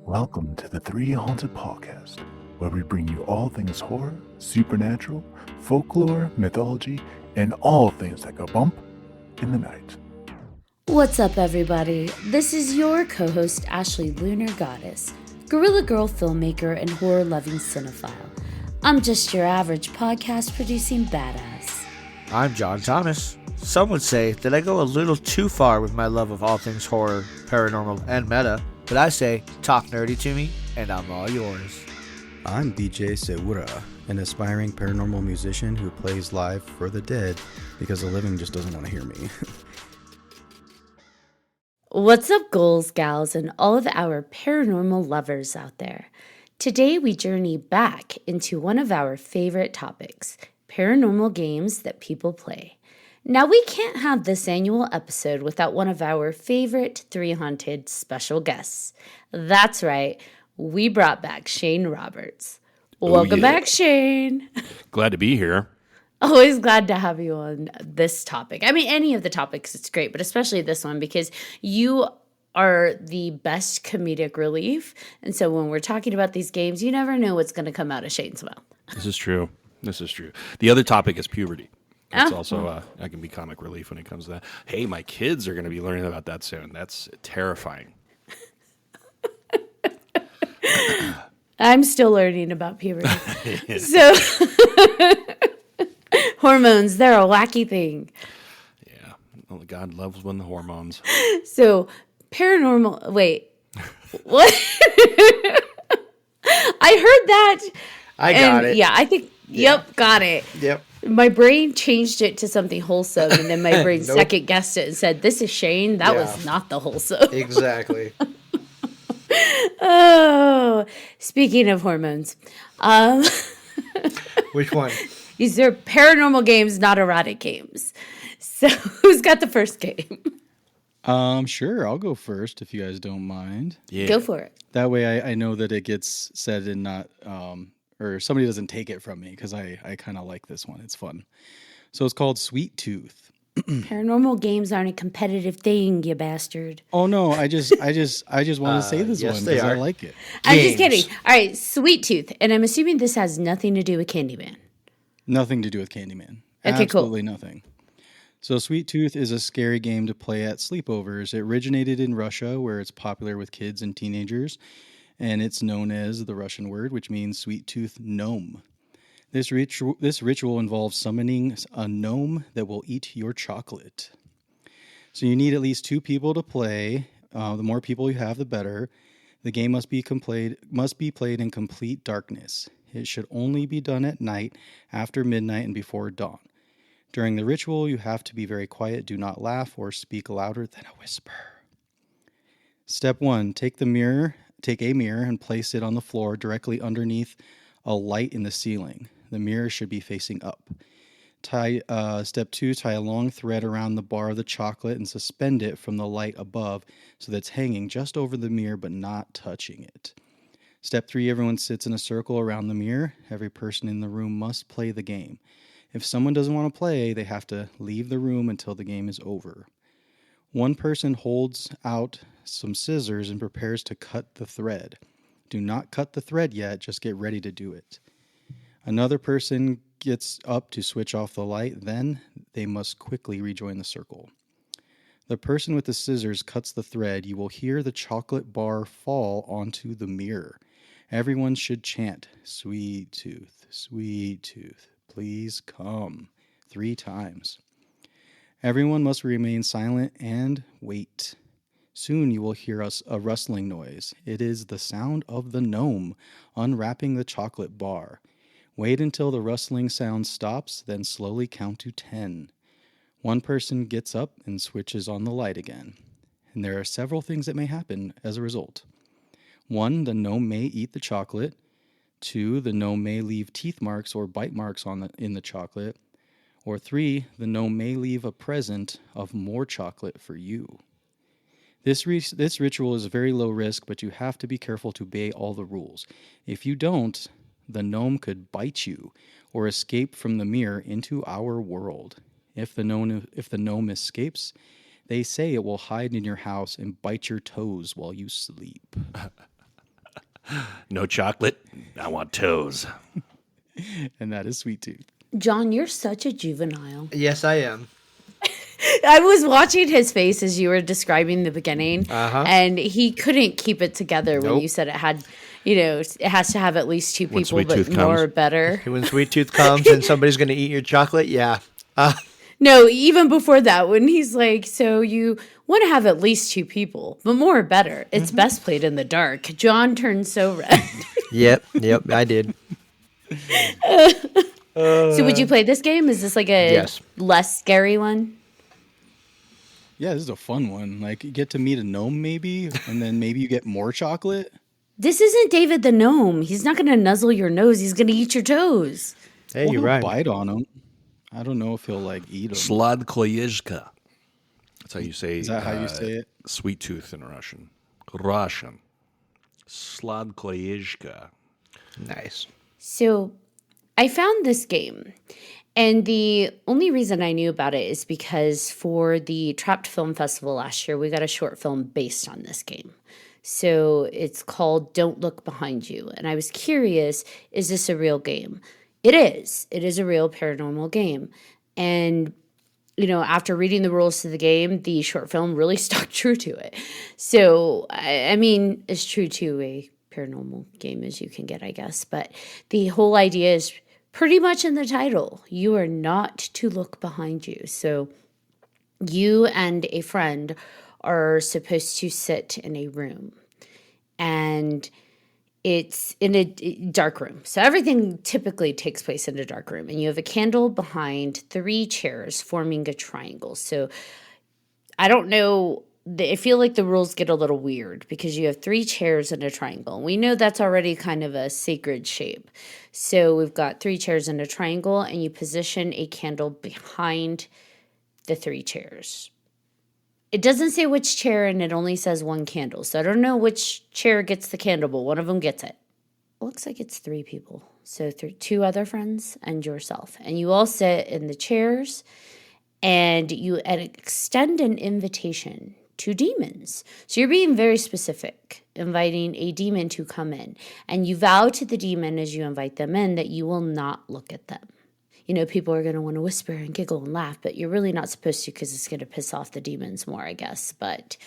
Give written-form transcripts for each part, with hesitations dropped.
Welcome to the 3Haunted podcast, where we bring you all things horror, supernatural, folklore, mythology, and all things that go bump in the night. What's up, everybody? This is your co-host, Ashley Lunar Goddess, Gorilla Girl filmmaker and horror-loving cinephile. I'm just your average podcast-producing badass. I'm John Thomas. Some would say that I go a little too far with my love of all things horror, paranormal, and meta, but I say, talk nerdy to me, and I'm all yours. I'm DJ Segura, an aspiring paranormal musician who plays live for the dead because the living just doesn't want to hear me. What's up, ghouls, gals, and all of our paranormal lovers out there? Today we journey back into one of our favorite topics, paranormal games that people play. Now, we can't have this annual episode without one of our favorite 3Haunted special guests. That's right, we brought back Shane Roberts. Welcome back, Shane. Glad to be here. Always glad to have you on this topic. I mean, any of the topics, it's great, but especially this one because you are the best comedic relief. And so when we're talking about these games, you never know what's going to come out of Shane's mouth. This is true. The other topic is puberty. It's also, I can be comic relief when it comes to that. Hey, my kids are going to be learning about that soon. That's terrifying. I'm still learning about puberty. So, hormones, they're a wacky thing. Yeah. Only God loves when the hormones. So, paranormal, wait, what? I heard that. I got it. Yeah, I think, yep, got it. Yep. My brain changed it to something wholesome, and then my brain second guessed it and said, "This is Shane." That was not the wholesome. Exactly. Oh, speaking of hormones, Which one? these are paranormal games, not erotic games. So, who's got the first game? Sure, I'll go first if you guys don't mind. Yeah. Go for it. That way I know that it gets said and not, or somebody doesn't take it from me because I kind of like this one. It's fun. So it's called Sweet Tooth. Paranormal games aren't a competitive thing, you bastard. Oh no, I just want to say this yes, one they because I are. like it. I'm just Games. kidding. All right, Sweet Tooth. And I'm assuming this has nothing to do with Candyman. Nothing to do with Candyman. Okay, cool. Absolutely nothing. So Sweet Tooth is a scary game to play at sleepovers. It originated in Russia, where it's popular with kids and teenagers, and it's known as the Russian word, which means sweet tooth gnome. This ritual involves summoning a gnome that will eat your chocolate. So you need at least 2 people to play. The more people you have, the better. The game must be played in complete darkness. It should only be done at night, after midnight, and before dawn. During the ritual, you have to be very quiet. Do not laugh or speak louder than a whisper. Step 1: take a mirror and place it on the floor directly underneath a light in the ceiling. The mirror should be facing up. Step 2: tie a long thread around the bar of the chocolate and suspend it from the light above so that it's hanging just over the mirror but not touching it. Step 3: everyone sits in a circle around the mirror. Every person in the room must play the game. If someone doesn't want to play, they have to leave the room until the game is over. One person holds out some scissors and prepares to cut the thread. Do not cut the thread yet, just get ready to do it. Another person gets up to switch off the light, then they must quickly rejoin the circle. The person with the scissors cuts the thread. You will hear the chocolate bar fall onto the mirror. Everyone should chant, "Sweet tooth, please come," 3 times. Everyone must remain silent and wait. Soon you will hear a rustling noise. It is the sound of the gnome unwrapping the chocolate bar. Wait until the rustling sound stops, then slowly count to 10. One person gets up and switches on the light again. And there are several things that may happen as a result. 1, the gnome may eat the chocolate. 2, the gnome may leave teeth marks or bite marks in the chocolate. Or 3, the gnome may leave a present of more chocolate for you. This ritual is very low risk, but you have to be careful to obey all the rules. If you don't, the gnome could bite you or escape from the mirror into our world. If the gnome escapes, they say it will hide in your house and bite your toes while you sleep. No chocolate. I want toes. And that is Sweet Tooth. John, you're such a juvenile. Yes, I am. I was watching his face as you were describing the beginning, and he couldn't keep it together when Nope. you said it had, it has to have at least two When people, Sweet but Tooth more comes. better. When Sweet Tooth comes and somebody's going to eat your chocolate, yeah. No, even before that, when he's like, so you want to have at least two people, but more better. It's best played in the dark. John turned so red. Yep, I did. So would you play this game? Is this like a Yes. less scary one? Yeah, this is a fun one. Like, you get to meet a gnome, maybe, and then maybe you get more chocolate. This isn't David the Gnome. He's not going to nuzzle your nose. He's going to eat your toes. Hey, Well, you're he'll right. bite on them. I don't know if he'll, like, eat them. Sladkoyezhka. That's how you say. Is that how you say it? Sweet tooth in Russian. Russian. Sladkoyezhka. Nice. So I found this game, and the only reason I knew about it is because for the Trapped Film Festival last year, we got a short film based on this game. So it's called Don't Look Behind You. And I was curious, is this a real game? It is. It is a real paranormal game. And, after reading the rules to the game, the short film really stuck true to it. So, I mean, as true to a paranormal game as you can get, I guess. But the whole idea is pretty much in the title. You are not to look behind you. So you and a friend are supposed to sit in a room, and it's in a dark room. So everything typically takes place in a dark room, and you have a candle behind 3 chairs forming a triangle. So I don't know. I feel like the rules get a little weird because you have 3 chairs in a triangle. And we know that's already kind of a sacred shape. So we've got 3 chairs in a triangle, and you position a candle behind the 3 chairs. It doesn't say which chair, and it only says 1 candle. So I don't know which chair gets the candle, but one of them gets it. It looks like it's 3 people. So 2 other friends and yourself. And you all sit in the chairs, and you extend an invitation to demons. So you're being very specific, inviting a demon to come in. And you vow to the demon as you invite them in that you will not look at them. People are going to want to whisper and giggle and laugh, but you're really not supposed to because it's going to piss off the demons more, I guess. But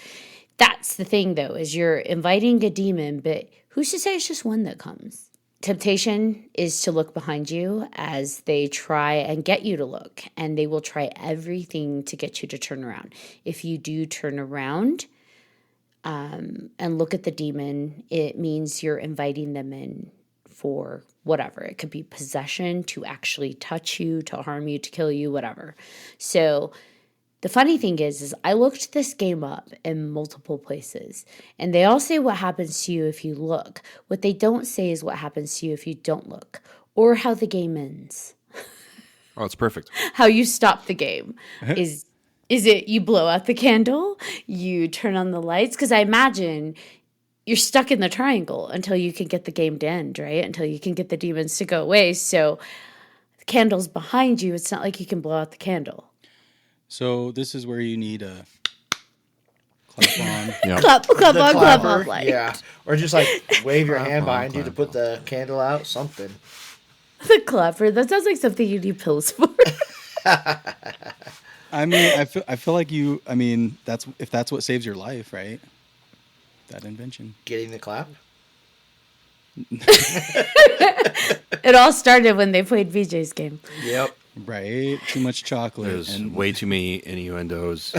that's the thing, though, is you're inviting a demon, but who's to say it's just one that comes? Temptation is to look behind you as they try and get you to look, and they will try everything to get you to turn around. If you do turn around and look at the demon, it means you're inviting them in for whatever. It could be possession, to actually touch you, to harm you, to kill you, whatever. So the funny thing is I looked this game up in multiple places, and they all say what happens to you if you look. What they don't say is what happens to you if you don't look, or how the game ends. Oh, it's perfect. How you stop the game. Is it you blow out the candle, you turn on the lights? Because I imagine you're stuck in the triangle until you can get the game to end, right? Until you can get the demons to go away. So the candle's behind you. It's not like you can blow out the candle. So this is where you need a clap on. Yeah. Clap on, Clapper, light. yeah. Or just like wave your hand Clap on, behind you to clap put the candle out, something. The clapper. That sounds like something you need pills for. I mean, I feel like you. I mean, that's what saves your life, right? That invention. Getting the clap. It all started when they played VJ's game. Yep. Right? Too much chocolate. There's and way too many innuendos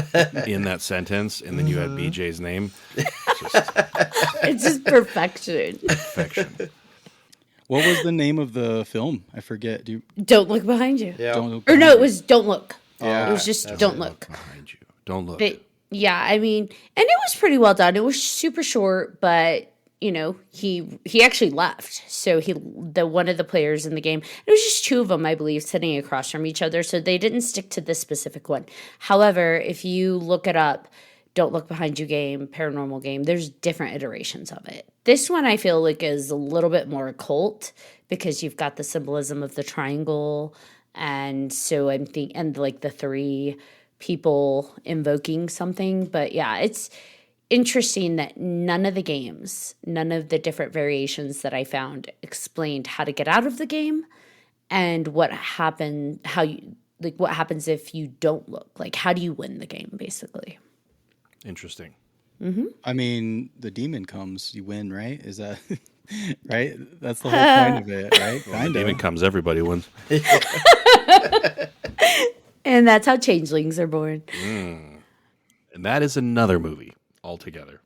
in that sentence, and then you had BJ's name. It's just perfection. Perfection. What was the name of the film? I forget. Don't look behind you. Yeah. Don't look Or no, behind it you. was Don't Look. Yeah, It was just that's Don't it. Look. Behind you. Don't look. But yeah, I mean, and it was pretty well done. It was super short, but he actually left. So one of the players in the game, it was just 2 of them, I believe, sitting across from each other. So they didn't stick to this specific one. However, if you look it up, Don't Look Behind You game, paranormal game, there's different iterations of it. This one I feel like is a little bit more occult because you've got the symbolism of the triangle, and so and like the 3 people invoking something. But yeah, it's interesting that none of the games, none of the different variations that I found explained how to get out of the game and what happens if you don't look. Like, how do you win the game, basically? Interesting. I mean, the demon comes, you win, right? Is that right? That's the whole point of it, right? Well, the demon comes, everybody wins. And that's how changelings are born. And that is another movie altogether.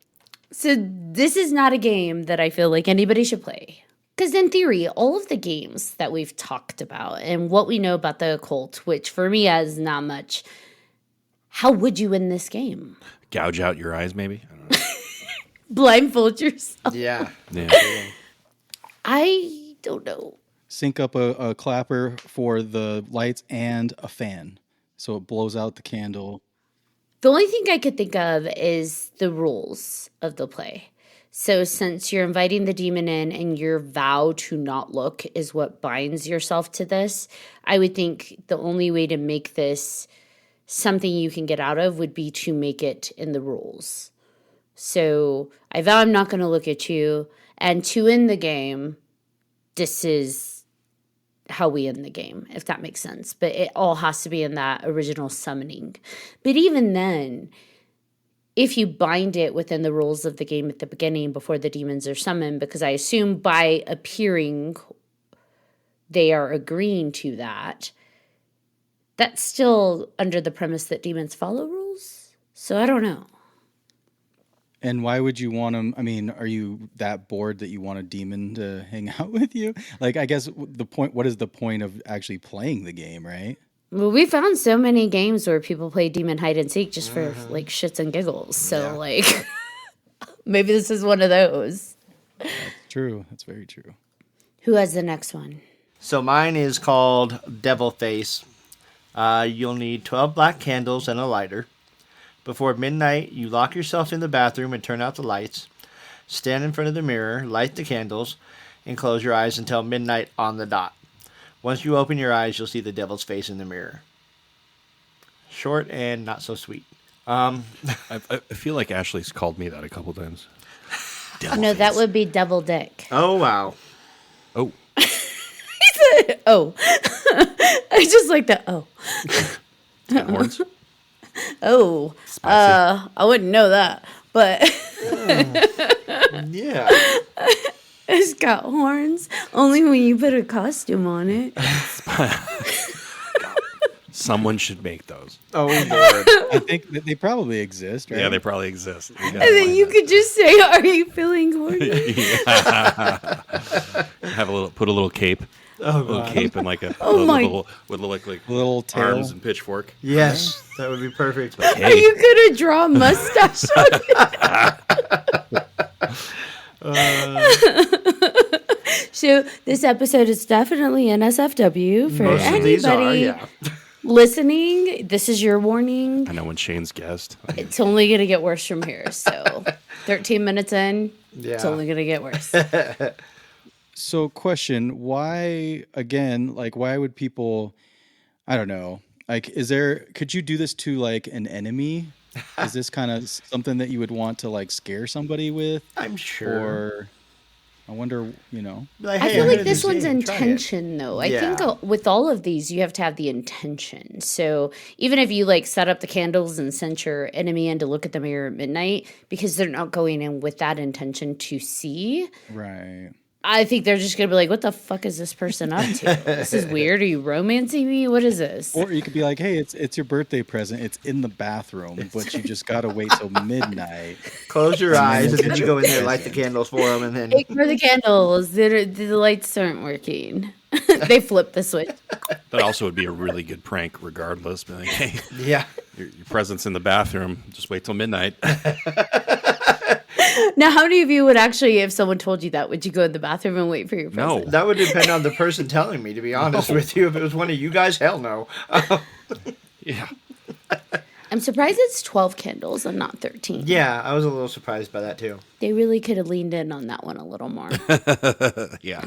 So this is not a game that I feel like anybody should play. Because in theory, all of the games that we've talked about and what we know about the occult, which for me is not much, how would you win this game? Gouge out your eyes, maybe? I don't know. Blindfold yourself? Yeah. Yeah. I don't know. Sync up a clapper for the lights and a fan, so it blows out the candle. The only thing I could think of is the rules of the play. So since you're inviting the demon in and your vow to not look is what binds yourself to this, I would think the only way to make this something you can get out of would be to make it in the rules. So I vow I'm not going to look at you, and to end the game, this is how we end the game, if that makes sense. But it all has to be in that original summoning. But even then, if you bind it within the rules of the game at the beginning before the demons are summoned, because I assume by appearing, they are agreeing to that, that's still under the premise that demons follow rules. So I don't know. And why would you want them? I mean, are you that bored that you want a demon to hang out with you? Like, I guess what is the point of actually playing the game, right? Well, we found so many games where people play demon hide and seek just for like shits and giggles. So like, maybe this is one of those. That's true. That's very true. Who has the next one? So mine is called Devil Face. You'll need 12 black candles and a lighter. Before midnight, you lock yourself in the bathroom and turn out the lights. Stand in front of the mirror, light the candles, and close your eyes until midnight on the dot. Once you open your eyes, you'll see the devil's face in the mirror. Short and not so sweet. I feel like Ashley's called me that a couple times. No, that would be double dick. Oh, wow. Oh. Oh. I just like that. Oh. Got horns? Oh. I wouldn't know that. But Yeah. it's got horns. Only when you put a costume on it. Someone should make those. Oh, Lord. I think that they probably exist, right? Yeah, they probably exist. And then you could just say, "Are you feeling horny?" Put a little cape. Oh, A little God. cape and like a with Little tail. arms and pitchfork. Yes, that would be perfect. Are Hey, you gonna draw a mustache on it? So this episode is definitely NSFW for Most of these are, anybody yeah. listening. This is your warning. I know when Shane's guest. It's only gonna get worse from here. So 13 minutes in, it's Yeah. only gonna get worse. So, question: why again? Like, why would people? I don't know. Like, could you do this to like an enemy? Is this kind of something that you would want to like scare somebody with? I'm sure. Or I wonder. Like, I hey, feel heard like of this one's game, try it. intention, though. I think Yeah. with all of these, you have to have the intention. So even if you like set up the candles and send your enemy in to look at the mirror at midnight, because they're not going in with that intention to see, Right. I think they're just gonna be like, "What the fuck is this person up to? This is weird. Are you romancing me? What is this?" Or you could be like, "Hey, it's your birthday present. It's in the bathroom, but you just gotta wait till midnight." Close your eyes and then get you your go in there, light the present. candles for them, and then Ignore the candles. The lights aren't working. They flip the switch. That also would be a really good prank, regardless. Be like, hey, yeah. your present's in the bathroom. Just wait till midnight. Now, how many of you would actually, if someone told you that, would you go in the bathroom and wait for your No. present? That would depend on the person telling me, to be honest with you. If it was one of you guys, hell no. Yeah. I'm surprised it's 12 candles and not 13. Yeah, I was a little surprised by that too. They really could have leaned in on that one a little more. Yeah.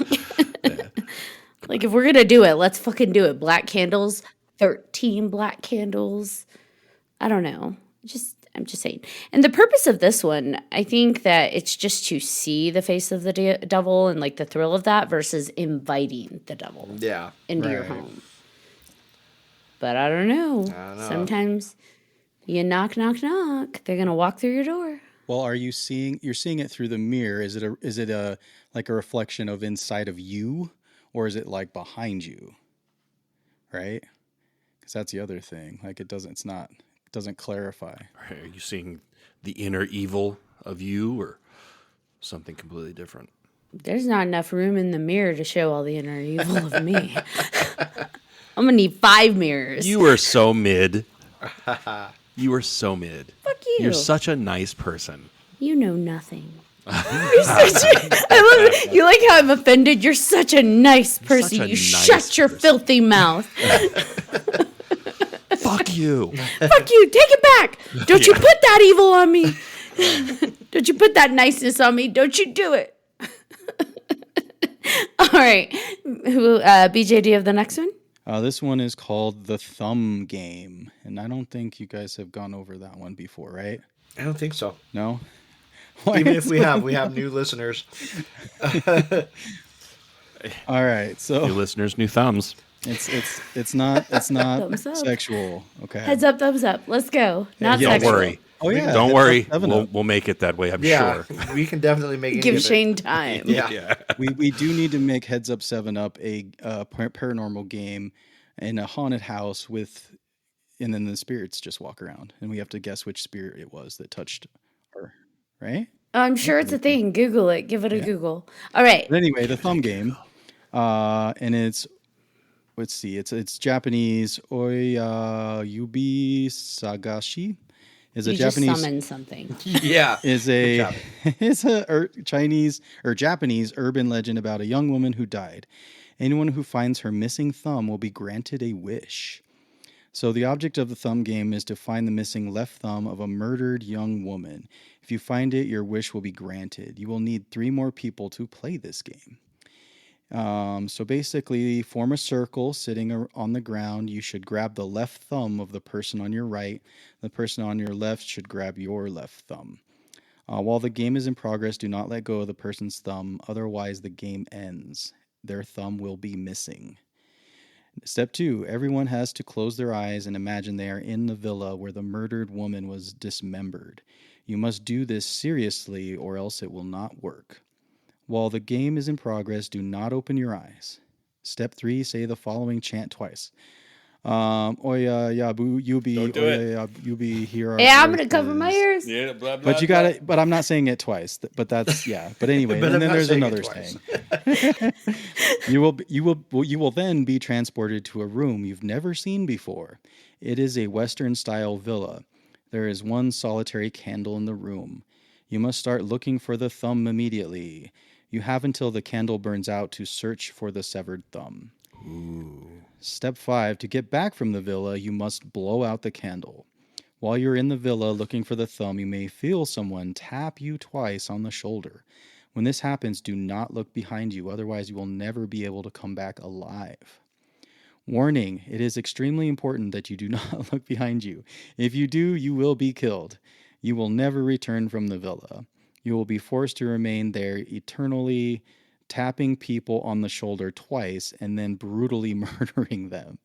Like, if we're going to do it, let's fucking do it. Black candles, 13 black candles. I don't know. I'm just saying. And the purpose of this one, I think that it's just to see the face of the devil and like the thrill of that versus inviting the devil into your home. But I don't know. Sometimes you knock, knock, knock. They're gonna walk through your door. Well, you're seeing it through the mirror? Is it a like a reflection of inside of you, or is it like behind you? Right? Because that's the other thing. Like it doesn't clarify. Are you seeing the inner evil of you or something completely different? There's not enough room in the mirror to show all the inner evil of me. I'm gonna need 5 mirrors. You are so mid. You are so mid. Fuck you. You're such a nice person. You know nothing. I love it. You like how I'm offended? You're such a nice person. Shut your filthy mouth. Fuck you. Fuck you. Take it back. Don't you put that evil on me. Don't you put that niceness on me. Don't you do it. All right. BJ, do you have the next one? This one is called The Thumb Game. And I don't think you guys have gone over that one before, right? I don't think so. No? Even if we have new listeners. All right, so New listeners, new thumbs. it's not Thumbs up. sexual. Okay. Heads up, thumbs up. Let's go. Not Don't sexual. worry. Oh yeah. Don't worry. 7-Up. We'll make it that way, I'm Yeah, sure. we can definitely make it. Give Shane time. Yeah. We do need to make Heads Up 7-Up a paranormal game in a haunted house and then the spirits just walk around and we have to guess which spirit it was that touched her, right? I'm sure it's a thing. Google it. Give it a Google. All right. But anyway, the thumb game, and it's Japanese. Oya Yubi Sagashi is a You Japanese. just summoned something. Yeah. Is a Chinese or Japanese urban legend about a young woman who died. Anyone who finds her missing thumb will be granted a wish. So the object of the thumb game is to find the missing left thumb of a murdered young woman. If you find it, your wish will be granted. You will need 3 more people to play this game. So basically, form a circle sitting on the ground. You should grab the left thumb of the person on your right. The person on your left should grab your left thumb. While the game is in progress, do not let go of the person's thumb. Otherwise, the game ends. Their thumb will be missing. Step 2, everyone has to close their eyes and imagine they are in the villa where the murdered woman was dismembered. You must do this seriously or else it will not work. While the game is in progress, do not open your eyes. Step 3, say the following chant twice. Oya yabu yubi. Don't do oya yubi here. Yeah, I'm gonna cover my ears. Yeah, blah, blah, But you got it. But I'm not saying it twice. But that's But anyway, But and I'm then not there's saying it another twice. thing. You will then be transported to a room you've never seen before. It is a Western style villa. There is one solitary candle in the room. You must start looking for the thumb immediately. You have until the candle burns out to search for the severed thumb. Step 5, to get back from the villa, you must blow out the candle. While you're in the villa looking for the thumb, you may feel someone tap you twice on the shoulder. When this happens, do not look behind you, otherwise you will never be able to come back alive. Warning, it is extremely important that you do not look behind you. If you do, you will be killed. You will never return from the villa. You will be forced to remain there eternally, tapping people on the shoulder twice and then brutally murdering them.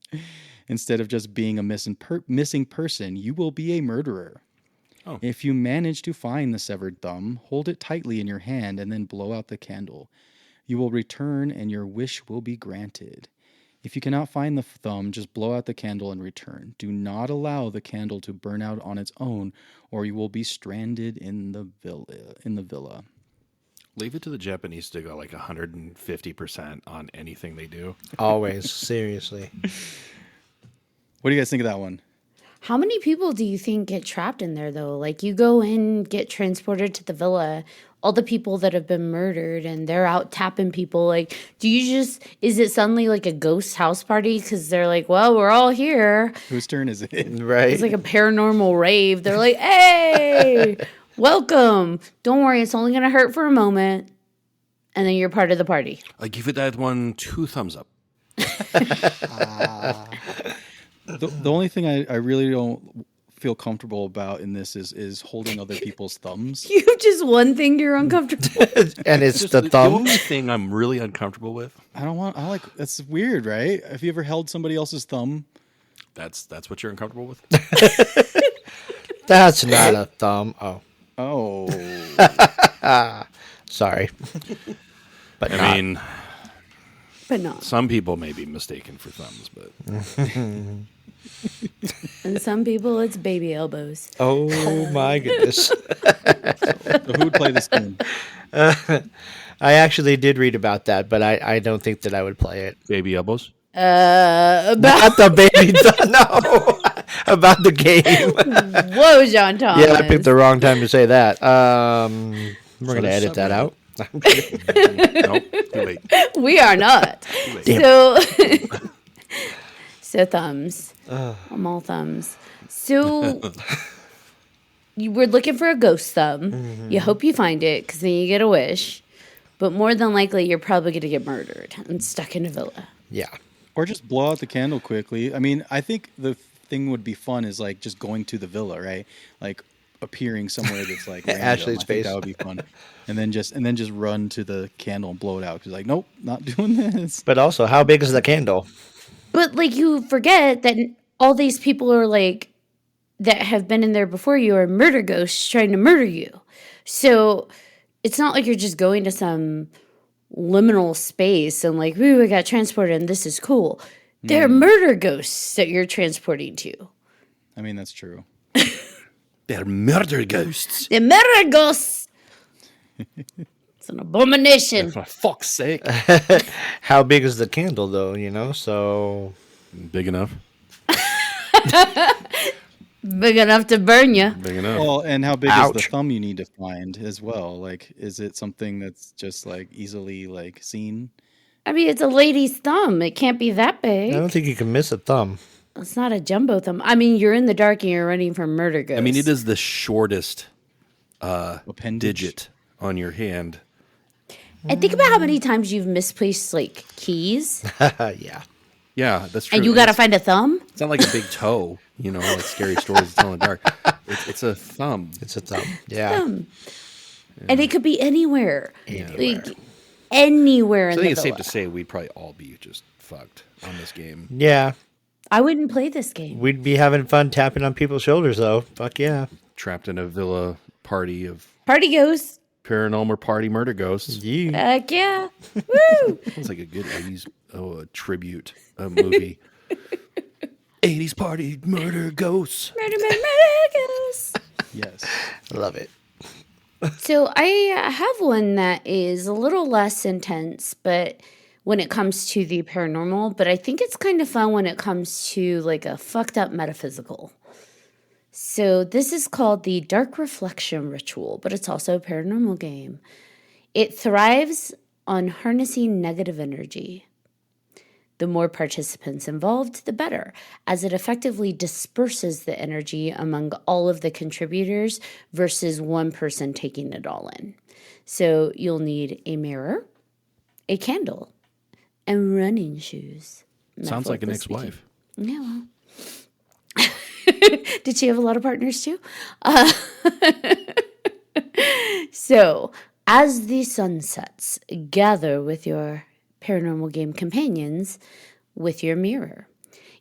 Instead of just being a missing person, you will be a murderer. Oh. If you manage to find the severed thumb, hold it tightly in your hand and then blow out the candle. You will return and your wish will be granted. If you cannot find the thumb, just blow out the candle and return. Do not allow the candle to burn out on its own, or you will be stranded in the villa. Leave it to the Japanese to go like 150% on anything they do. Always. Seriously. What do you guys think of that one? How many people do you think get trapped in there, though? Like, you go in, get transported to the villa, all the people that have been murdered, and they're out tapping people. Like, is it suddenly like a ghost house party? Because they're like, well, we're all here. Whose turn is it? Right. It's like a paranormal rave. They're like, hey, welcome. Don't worry, it's only going to hurt for a moment. And then you're part of the party. I give it that one 2 thumbs up. The only thing I really don't feel comfortable about in this is holding other people's thumbs. You have just one thing you're uncomfortable with. And it's Just the the thumb. only thing I'm really uncomfortable with. That's weird, right? Have you ever held somebody else's thumb? That's what you're uncomfortable with. That's not a thumb. Oh, Oh, sorry. But I mean, But not. some people may be mistaken for thumbs, but And some people, it's baby elbows. oh my goodness. so who would play this game? I actually did read about that, but I don't think that I would play it. baby elbows. Not the baby. No, about the game. Whoa, John Thomas. Yeah, I picked the wrong time to say that. We're gonna edit that out. Nope, too late. We are not. Damn. So, so thumbs. I'm all thumbs. So, you were looking for a ghost thumb. You hope you find it because then you get a wish. But more than likely, you're probably going to get murdered and stuck in a villa. Yeah. Or just blow out the candle quickly. I mean, I think the thing would be fun is like just going to the villa, right? Like appearing somewhere that's like random. Ashley's I think face. that would be fun. And then just run to the candle and blow it out. Because like, nope, not doing this. But also, how big is the candle? But like you forget that all these people are like that have been in there before you are murder ghosts trying to murder you. So it's not like you're just going to some liminal space and like, ooh, I got transported and this is cool. They're murder ghosts that you're transporting to. I mean, that's true. They're murder ghosts. They're murder ghosts. It's an abomination. For fuck's sake. How big is the candle, though? So Big enough. Big enough to burn you. Big enough. Well, and how big is Ouch. the thumb you need to find as well? Like, is it something that's just like easily like seen? I mean, it's a lady's thumb. It can't be that I big. don't think you can miss a thumb. It's not a jumbo thumb. I mean, you're in the dark and you're running from murder ghosts. I mean, it is the shortest Appendage? digit on your hand. And think about how many times you've misplaced like keys, Yeah. Yeah, that's true. and you got to It's- find a thumb. It's not like a big toe, like scary stories tell in the dark. It's a thumb. It's a thumb. Yeah. Thumb. And it could be anywhere. Anywhere. Like anywhere in So I the think it's safe villa. to say we'd probably all be just fucked on this game. Yeah. I wouldn't play this game. We'd be having fun tapping on people's shoulders, though. Fuck yeah. Trapped in a villa party of Party ghosts. paranormal party murder ghosts. You. Heck yeah. Woo. Sounds like a good 80s a tribute movie. 80s party murder ghosts. Murder, murder, murder ghosts. Yes. Love it. So I have one that is a little less intense, but when it comes to the paranormal, but I think it's kind of fun when it comes to like a fucked up metaphysical. So this is called the Dark Reflection Ritual, but it's also a paranormal game. It thrives on harnessing negative energy. The more participants involved, the better, as it effectively disperses the energy among all of the contributors versus one person taking it all in. So you'll need a mirror, a candle, and running shoes. Sounds like an metaphorically ex-wife. speaking. Yeah, well. Did she have a lot of partners too? So, as the sun sets, gather with your paranormal game companions with your mirror.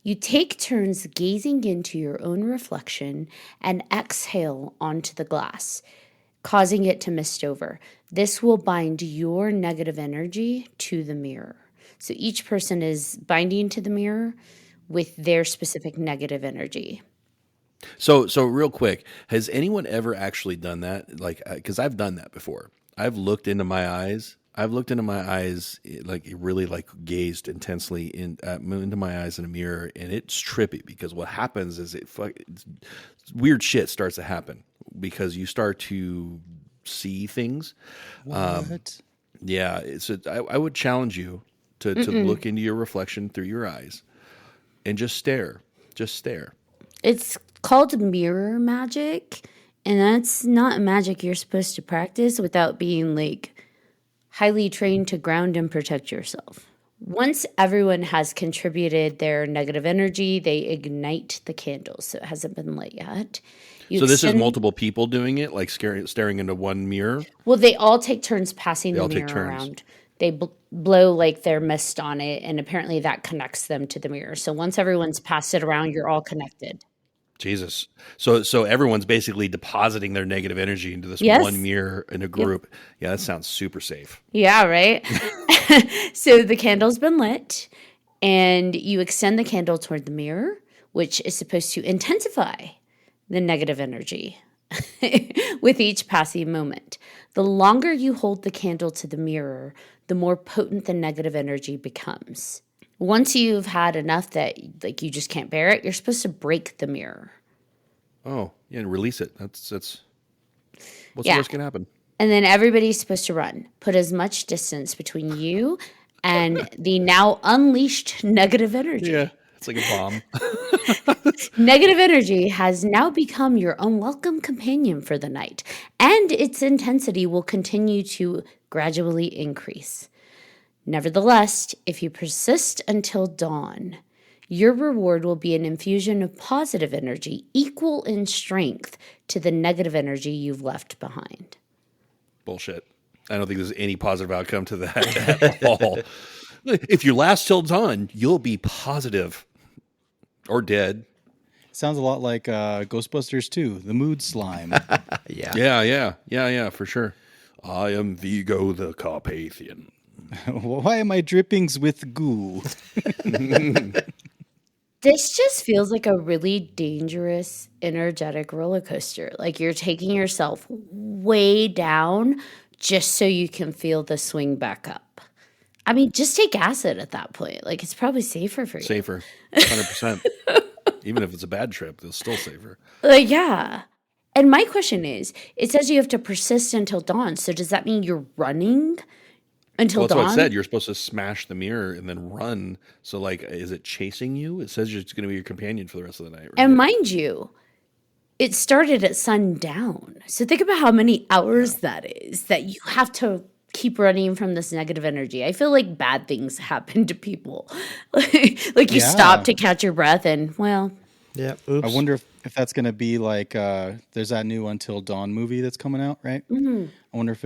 You take turns gazing into your own reflection and exhale onto the glass, causing it to mist over. This will bind your negative energy to the mirror. So each person is binding to the mirror with their specific negative energy. So real quick, has anyone ever actually done that? Like, because I've done that before. I've looked into my eyes. Like really like gazed intensely into my eyes in a mirror, and it's trippy because what happens is weird shit starts to happen because you start to see things. What? Yeah, I would challenge you to look into your reflection through your eyes and just stare. Just stare. It's called mirror magic, and that's not magic you're supposed to practice without being like highly trained to ground and protect yourself. Once everyone has contributed their negative energy, they ignite the candles. So it hasn't been lit yet. You So this is extend- multiple people doing it, like staring into one mirror. Well, they all take turns passing They the all take mirror turns. around. They blow like their mist on it, and apparently that connects them to the mirror. So once everyone's passed it around, you're all connected. Jesus. So everyone's basically depositing their negative energy into this Yes. one mirror in a group. Yeah, that sounds super safe. Yeah, right? So the candle's been lit, and you extend the candle toward the mirror, which is supposed to intensify the negative energy with each passing moment. The longer you hold the candle to the mirror, the more potent the negative energy becomes. Once you've had enough that like you just can't bear it, you're supposed to break the mirror. Oh, yeah, and release it. That's what's Yeah. the worst can happen? And then everybody's supposed to run. Put as much distance between you and the now unleashed negative energy. Yeah, it's like a bomb. Negative energy has now become your unwelcome companion for the night, and its intensity will continue to gradually increase. Nevertheless, if you persist until dawn, your reward will be an infusion of positive energy equal in strength to the negative energy you've left behind. Bullshit. I don't think there's any positive outcome to that at all. If you last till dawn, you'll be positive or dead. Sounds a lot like Ghostbusters 2, the mood slime. Yeah. Yeah, for sure. I am Vigo the Carpathian. Why am I drippings with goo? This just feels like a really dangerous, energetic roller coaster. Like you're taking yourself way down just so you can feel the swing back up. I mean, just take acid at that point. Like it's probably safer for you. Safer. 100%. Even if it's a bad trip, it's still safer. Like, yeah. And my question is, it says you have to persist until dawn. So does that mean you're running until Well, that's dawn? what it said. You're supposed to smash the mirror and then run. So, like, is it chasing you? It says it's going to be your companion for the rest of the night. Right? And mind you, it started at sundown. So think about how many hours that is that you have to keep running from this negative energy. I feel like bad things happen to people. Like you Yeah. stop to catch your breath and, well, Yeah. Oops. I wonder if that's going to be like there's that new Until Dawn movie that's coming out, right? Mm-hmm. I wonder if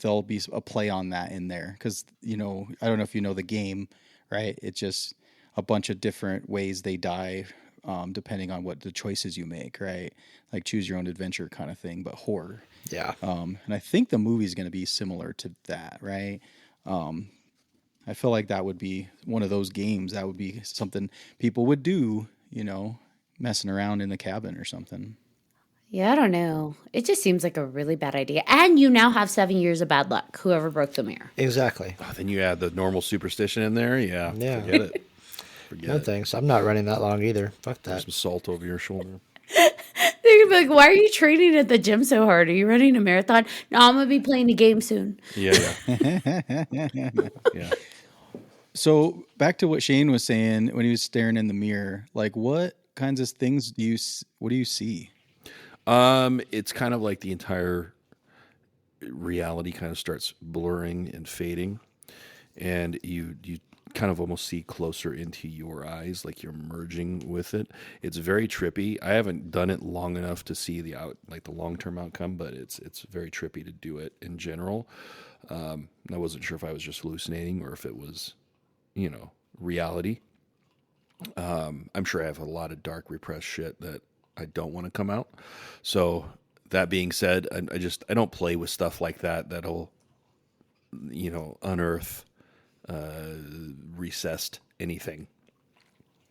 there'll be a play on that in there because I don't know if you know the game, right? It's just a bunch of different ways they die, depending on what the choices you make, right? Like choose your own adventure kind of thing, but horror. Yeah. And I think the movie's going to be similar to that, right? I feel like that would be one of those games that would be something people would do, messing around in the cabin or something. yeah, I don't know. It just seems like a really bad idea. And you now have 7 years of bad luck, whoever broke the mirror. Exactly. Oh, then you add the normal superstition in there. Yeah. Yeah. Forget it. Forget No it. thanks. I'm not running that long either. Fuck There's that. some salt over your shoulder. They're gonna be like, why are you training at the gym so hard? Are you running a marathon? No, I'm gonna be playing a game soon. Yeah. Yeah. So back to what Shane was saying when he was staring in the mirror, like what kinds of things what do you see? It's kind of like the entire reality kind of starts blurring and fading, and you kind of almost see closer into your eyes, like you're merging with it. It's very trippy. I haven't done it long enough to see the long-term outcome, but it's very trippy to do it in general. I wasn't sure if I was just hallucinating or if it was, reality. I'm sure I have a lot of dark repressed shit that I don't want to come out. So that being said, I don't play with stuff like that that'll, unearth recessed anything.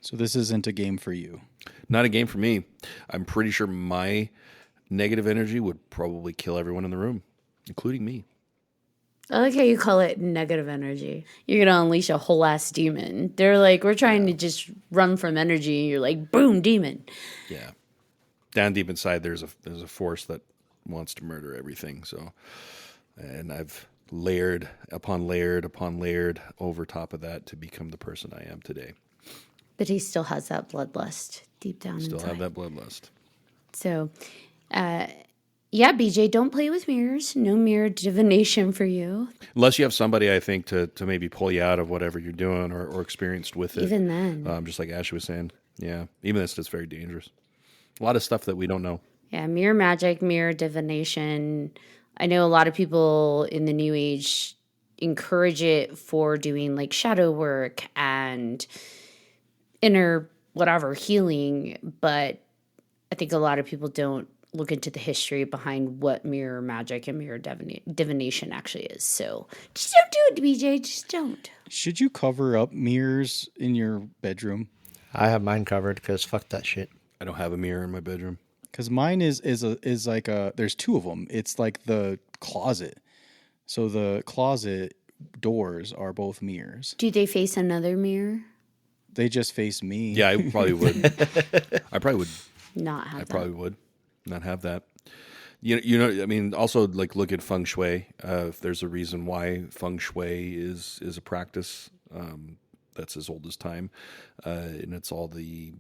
So this isn't a game for you. Not a game for me. I'm pretty sure my negative energy would probably kill everyone in the room, including me. I like how you call it negative energy. You're gonna unleash a whole ass demon. They're like, we're trying to just run from energy, and you're like, boom, demon. Yeah. Down deep inside, there's a force that wants to murder everything. So, and I've layered upon layered upon layered over top of that to become the person I am today. But he still has that bloodlust deep down Still inside. have that bloodlust. So, Yeah, BJ, don't play with mirrors. No mirror divination for you. Unless you have somebody, I think, to maybe pull you out of whatever you're doing or experienced with it. Even then. Just like Ashley was saying. Yeah. Even this, it's very dangerous. A lot of stuff that we don't know. Yeah, mirror magic, mirror divination. I know a lot of people in the new age encourage it for doing like shadow work and inner whatever healing, but I think a lot of people don't look into the history behind what mirror magic and mirror divination actually is. So just don't do it, BJ. Just don't. Should you cover up mirrors in your bedroom? I have mine covered because fuck that shit. I don't have a mirror in my bedroom. Because mine is like there's two of them. It's like the closet. So the closet doors are both mirrors. Do they face another mirror? They just face me. Yeah, I probably would. I probably would. Not have I that. probably would not have that. You know. I mean, also like look at feng shui. If there's a reason why feng shui is a practice that's as old as time, and it's all the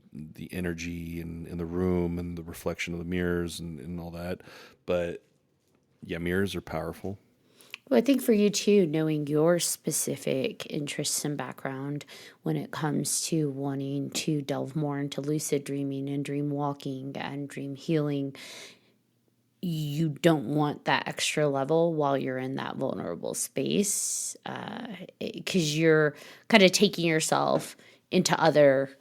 energy in the room and the reflection of the mirrors and all that. But yeah, mirrors are powerful. Well, I think for you too, knowing your specific interests and background when it comes to wanting to delve more into lucid dreaming and dream walking and dream healing, you don't want that extra level while you're in that vulnerable space because you're kind of taking yourself into other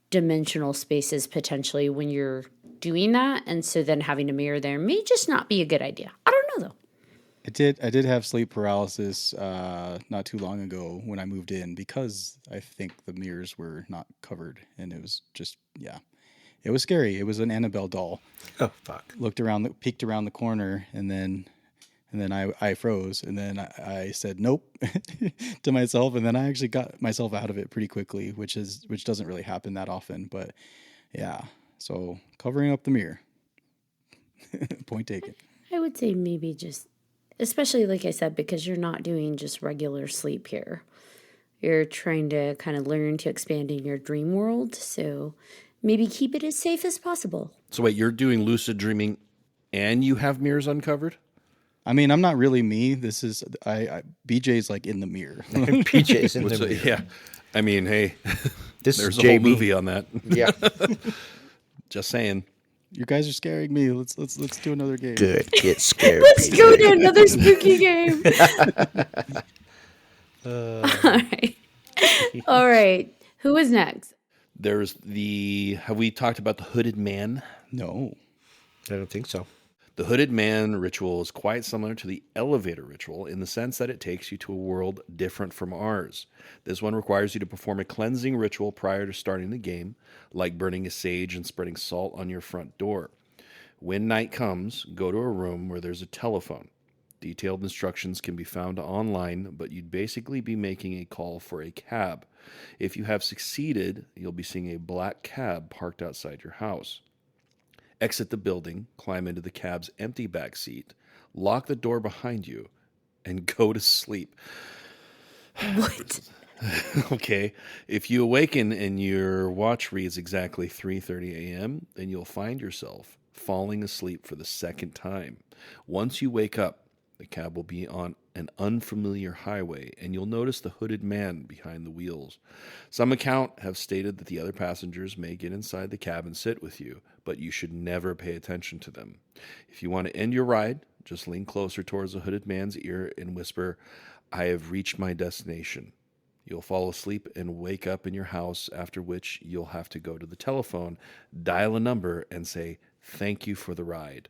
dimensional spaces potentially when you're doing that. And so then having a mirror there may just not be a good idea. I don't know though. I did have sleep paralysis not too long ago when I moved in because I think the mirrors were not covered, and it was just it was scary. It was an Annabelle doll. Oh fuck! Peeked around the corner, and then I froze, and then I said nope to myself, and then I actually got myself out of it pretty quickly, which doesn't really happen that often, but yeah. So covering up the mirror. Point taken. I would say maybe just, especially like I said, because you're not doing just regular sleep here. You're trying to kind of learn to expand in your dream world. So maybe keep it as safe as possible. So wait, you're doing lucid dreaming and you have mirrors uncovered? I mean, I'm not really me. This is BJ's like in the mirror. PJ's in the mirror. Yeah. I mean, hey, This there's is a whole JB. movie on that. Yeah. Just saying. You guys are scaring me. Let's do another game. Good. Get scared. Let's go to another spooky game. All right. Who is next? There's have we talked about the hooded man? No. I don't think so. The hooded man ritual is quite similar to the elevator ritual in the sense that it takes you to a world different from ours. This one requires you to perform a cleansing ritual prior to starting the game, like burning a sage and spreading salt on your front door. When night comes, go to a room where there's a telephone. Detailed instructions can be found online, but you'd basically be making a call for a cab. If you have succeeded, you'll be seeing a black cab parked outside your house. Exit the building, climb into the cab's empty back seat, lock the door behind you, and go to sleep. What? Okay. If you awaken and your watch reads exactly 3:30 a.m., then you'll find yourself falling asleep for the second time. Once you wake up, the cab will be on an unfamiliar highway, and you'll notice the hooded man behind the wheels. Some account have stated that the other passengers may get inside the cab and sit with you, but you should never pay attention to them. If you want to end your ride, just lean closer towards the hooded man's ear and whisper, "I have reached my destination." You'll fall asleep and wake up in your house, after which you'll have to go to the telephone, dial a number, and say, "Thank you for the ride."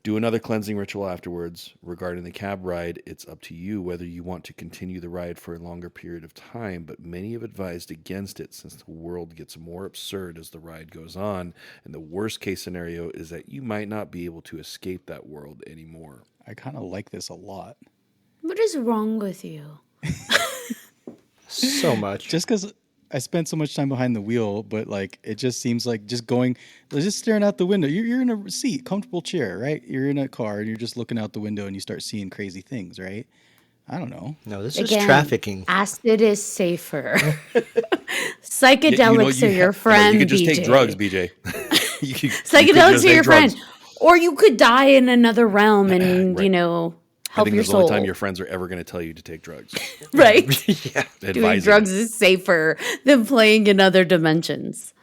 Do another cleansing ritual afterwards. Regarding the cab ride, it's up to you whether you want to continue the ride for a longer period of time, but many have advised against it since the world gets more absurd as the ride goes on, and the worst case scenario is that you might not be able to escape that world anymore. I kind of like this a lot. What is wrong with you? So much. Just because I spent so much time behind the wheel, but like it just seems like just staring out the window. You're in a seat, comfortable chair, right? You're in a car and you're just looking out the window and you start seeing crazy things, right? I don't know. No, this is trafficking. Acid is safer. Psychedelics are your friend, You could just BJ. take drugs, BJ. Psychedelics are your friend. Or you could die in another realm and, Right. help I think your this is the only time soul. your friends are ever going to tell you to take drugs. Right? Yeah. Doing Advising. drugs is safer than playing in other dimensions.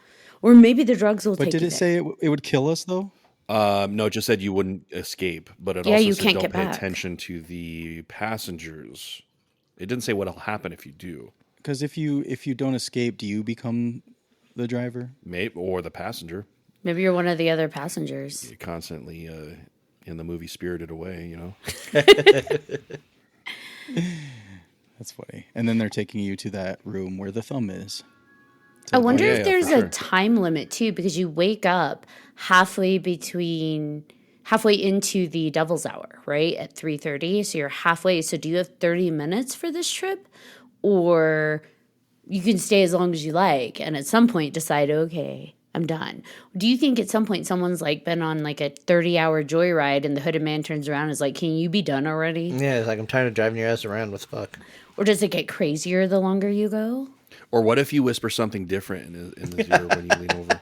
Or maybe the drugs will But take did you it there. say it would kill us though? No, it just said you wouldn't escape, but it Yeah, also you said can't don't get pay back. attention to the passengers. It didn't say what'll happen if you do. Because if you don't escape, do you become the driver? Maybe, or the passenger. Maybe you're one of the other passengers. You're constantly in the movie Spirited Away, you know? That's funny. And then they're taking you to that room where the thumb is. I wonder yeah, if yeah, there's for a sure. time limit too, because you wake up halfway into the Devil's Hour, right? At 3:30. So you're halfway. So do you have 30 minutes for this trip? Or you can stay as long as you like and at some point decide, okay, I'm done. Do you think at some point someone's like been on like a 30-hour joyride and the hooded man turns around and is like, can you be done already? Yeah, it's like I'm tired of driving your ass around. What the fuck? Or does it get crazier the longer you go? Or what if you whisper something different in his ear when you lean over?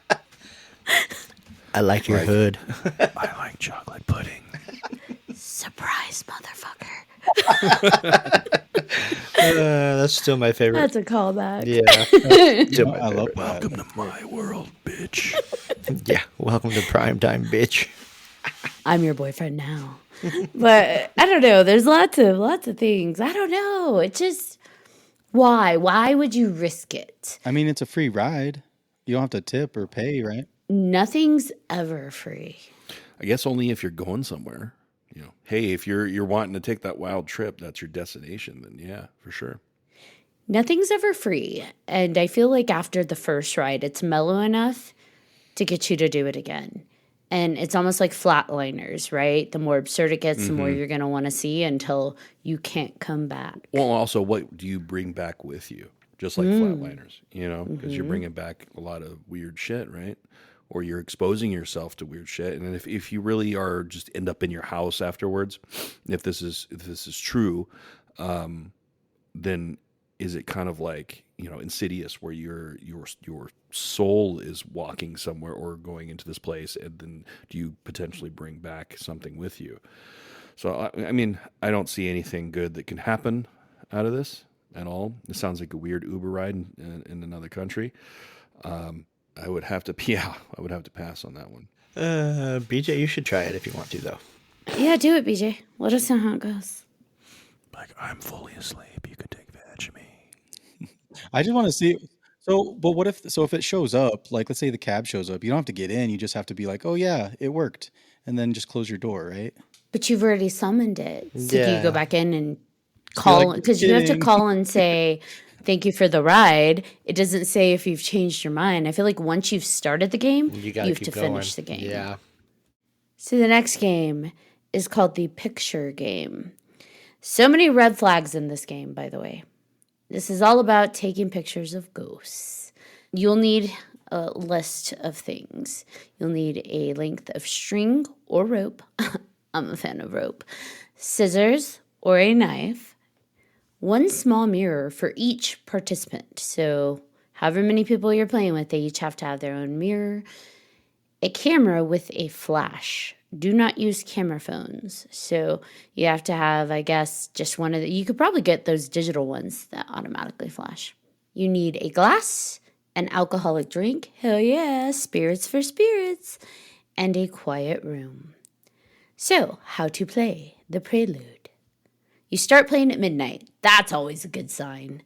I like your hood. I like chocolate pudding. Surprise, motherfucker. That's still my favorite. That's a callback. Yeah. Still my I love favorite. that. Welcome to my world, bitch. Yeah. Welcome to prime time, bitch. I'm your boyfriend now. But I don't know. There's lots of things. I don't know. It just why? Why would you risk it? I mean, it's a free ride. You don't have to tip or pay, right? Nothing's ever free. I guess only if you're going somewhere. You know, hey, if you're wanting to take that wild trip, that's your destination, then yeah, for sure. Nothing's ever free. And I feel like after the first ride, it's mellow enough to get you to do it again. And it's almost like flatliners, right? The more absurd it gets, the more you're going to want to see until you can't come back. Well, also, what do you bring back with you? Just like flatliners, you know, because you're bringing back a lot of weird shit, right? Or you're exposing yourself to weird shit. And if you really are just end up in your house afterwards, if this is true, then is it kind of like, you know, Insidious, where your soul is walking somewhere or going into this place, and then do you potentially bring back something with you? So I mean, I don't see anything good that can happen out of this at all. It sounds like a weird Uber ride in another country. I would have to pass on that one. BJ, you should try it if you want to, though. Yeah, do it, BJ. Let us know how it goes. Like, I'm fully asleep. You could take advantage of me. I just want to see. So, but what if it shows up? Like, let's say the cab shows up. You don't have to get in. You just have to be like, oh yeah, it worked, and then just close your door, right? But you've already summoned it. So do you Yeah. go back in and call? like, Because you have to "Kidding." call and say, thank you for the ride. It doesn't say if you've changed your mind. I feel like once you've started the game, You you gotta have keep to going. finish the game. Yeah. So the next game is called the Picture Game. So many red flags in this game, by the way. This is all about taking pictures of ghosts. You'll need a list of things. You'll need a length of string or rope. I'm a fan of rope. Scissors or a knife. One small mirror for each participant. So however many people you're playing with, they each have to have their own mirror. A camera with a flash. Do not use camera phones. So you have to have, I guess, just one of the, you could probably get those digital ones that automatically flash. You need a glass, an alcoholic drink, hell yeah, spirits for spirits, and a quiet room. So, how to play the prelude. You start playing at midnight. That's always a good sign.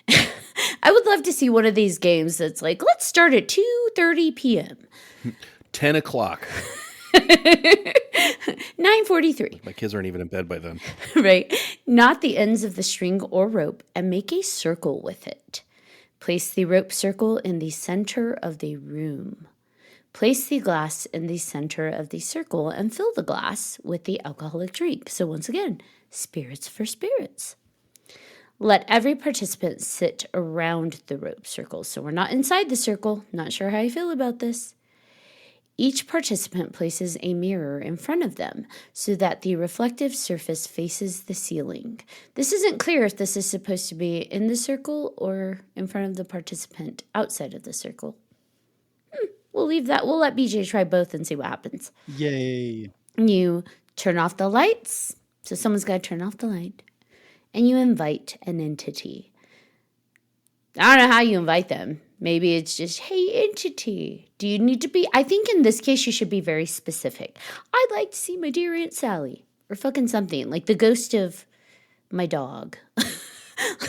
I would love to see one of these games that's like, let's start at 2:30 p.m. 10 o'clock. 9:43. My kids aren't even in bed by then. Right? Knot the ends of the string or rope and make a circle with it. Place the rope circle in the center of the room. Place the glass in the center of the circle and fill the glass with the alcoholic drink. So once again, spirits for spirits. Let every participant sit around the rope circle. So we're not inside the circle. Not sure how you feel about this. Each participant places a mirror in front of them so that the reflective surface faces the ceiling. This isn't clear if this is supposed to be in the circle or in front of the participant outside of the circle. We'll leave that. We'll let BJ try both and see what happens. Yay. You turn off the lights. So someone's got to turn off the light. And you invite an entity. I don't know how you invite them. Maybe it's just, hey, entity, do you need to be? I think in this case, you should be very specific. I'd like to see my dear Aunt Sally. Or fucking something. Like the ghost of my dog.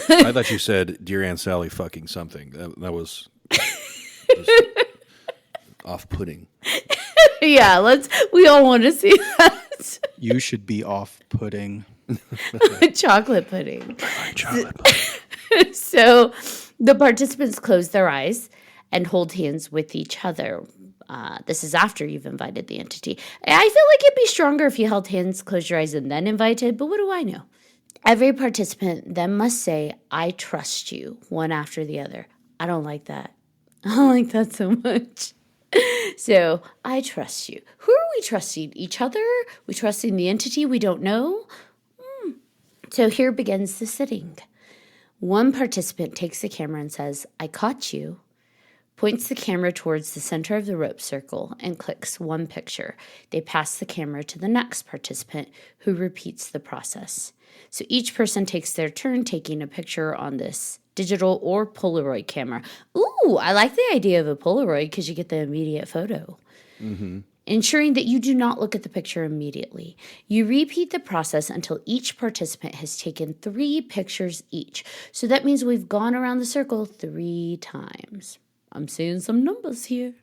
I thought you said, "Dear Aunt Sally, fucking something." That was off-putting. Yeah, we all want to see that. You should be off-putting. Chocolate pudding. Chocolate pudding. So the participants close their eyes and hold hands with each other. This is after you've invited the entity. I feel like it'd be stronger if you held hands, closed your eyes, and then invited, but what do I know? Every participant then must say, I trust you, one after the other. I don't like that. I don't like that so much. So, I trust you. Who are we trusting? Each other? We trusting the entity we don't know? So here begins the sitting. One participant takes the camera and says, I caught you, points the camera towards the center of the rope circle, and clicks one picture. They pass the camera to the next participant, who repeats the process. So each person takes their turn taking a picture on this digital or Polaroid camera. Ooh, I like the idea of a Polaroid because you get the immediate photo. Mm-hmm. Ensuring that you do not look at the picture immediately. You repeat the process until each participant has taken 3 pictures each. So that means we've gone around the circle 3 times. I'm seeing some numbers here.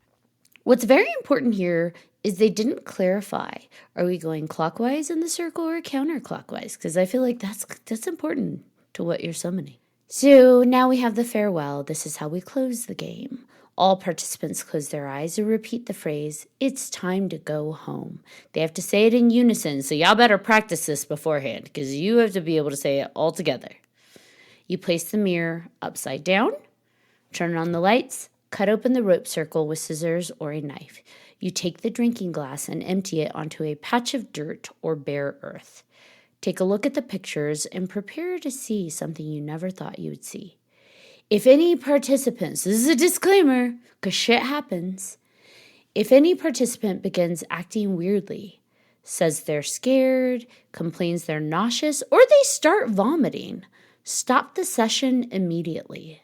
What's very important here is they didn't clarify, are we going clockwise in the circle or counterclockwise? Because I feel like that's important to what you're summoning. So now we have the farewell. This is how we close the game. All participants close their eyes and repeat the phrase, it's time to go home. They have to say it in unison, so y'all better practice this beforehand because you have to be able to say it all together. You place the mirror upside down, turn on the lights, cut open the rope circle with scissors or a knife. You take the drinking glass and empty it onto a patch of dirt or bare earth. Take a look at the pictures and prepare to see something you never thought you would see. If any participants, this is a disclaimer, because shit happens. If any participant begins acting weirdly, says they're scared, complains they're nauseous, or they start vomiting, stop the session immediately.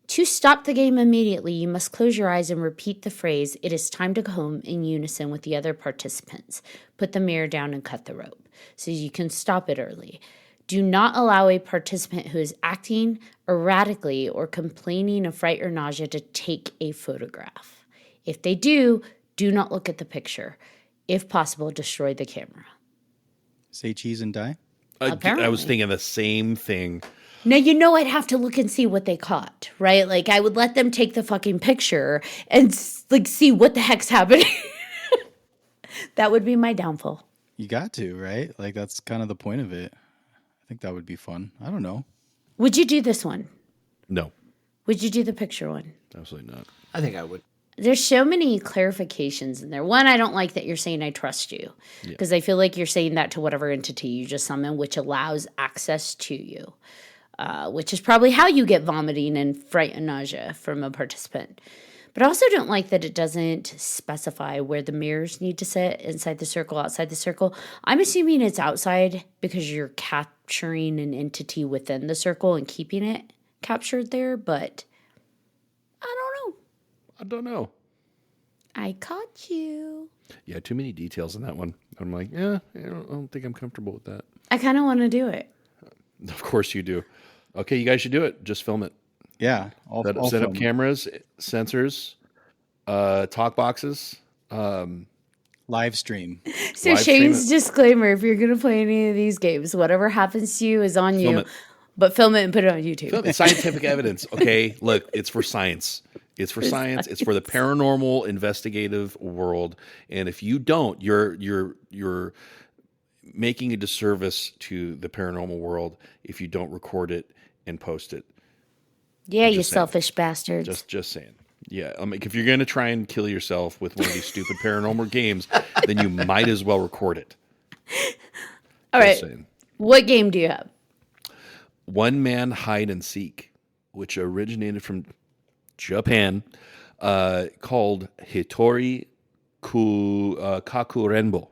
To stop the game immediately, you must close your eyes and repeat the phrase, it is time to go home in unison with the other participants. Put the mirror down and cut the rope so you can stop it early. Do not allow a participant who is acting erratically or complaining of fright or nausea to take a photograph. If they do not look at the picture. If possible, destroy the camera. Say cheese and die? I was thinking the same thing. Now, you know I'd have to look and see what they caught, right? Like, I would let them take the fucking picture and, see what the heck's happening. That would be my downfall. You got to, right? Like, that's kind of the point of it. I think that would be fun. I don't know. Would you do this one? No, Would you do the picture one? absolutely not. I think I would. There's so many clarifications in there. One, I don't like that you're saying I trust you because I feel like you're saying that to whatever entity you just summon, which allows access to you, which is probably how you get vomiting and fright and nausea from a participant. But I also don't like that it doesn't specify where the mirrors need to sit, inside the circle, outside the circle. I'm assuming it's outside because you're capturing an entity within the circle and keeping it captured there, but I don't know. I caught you. Yeah, too many details in that one. I'm like, I don't think I'm comfortable with that. I kind of want to do it. Of course you do. Okay, you guys should do it. Just film it. Yeah. Set up cameras, sensors, talk boxes. Live stream. So Live stream Shane's it. disclaimer, if you're going to play any of these games, whatever happens to you is on you. it. But film it and put it on YouTube. Film it. Scientific evidence. Okay, look, it's for science. It's for science. It's for the paranormal investigative world. And if you don't, you're making a disservice to the paranormal world if you don't record it and post it. Yeah, you Just saying. selfish bastards. Just saying. Yeah, if you're going to try and kill yourself with one of these stupid paranormal games, then you might as well record it. All right. What game do you have? One Man Hide and Seek, which originated from Japan. called Hitori Kakurenbo.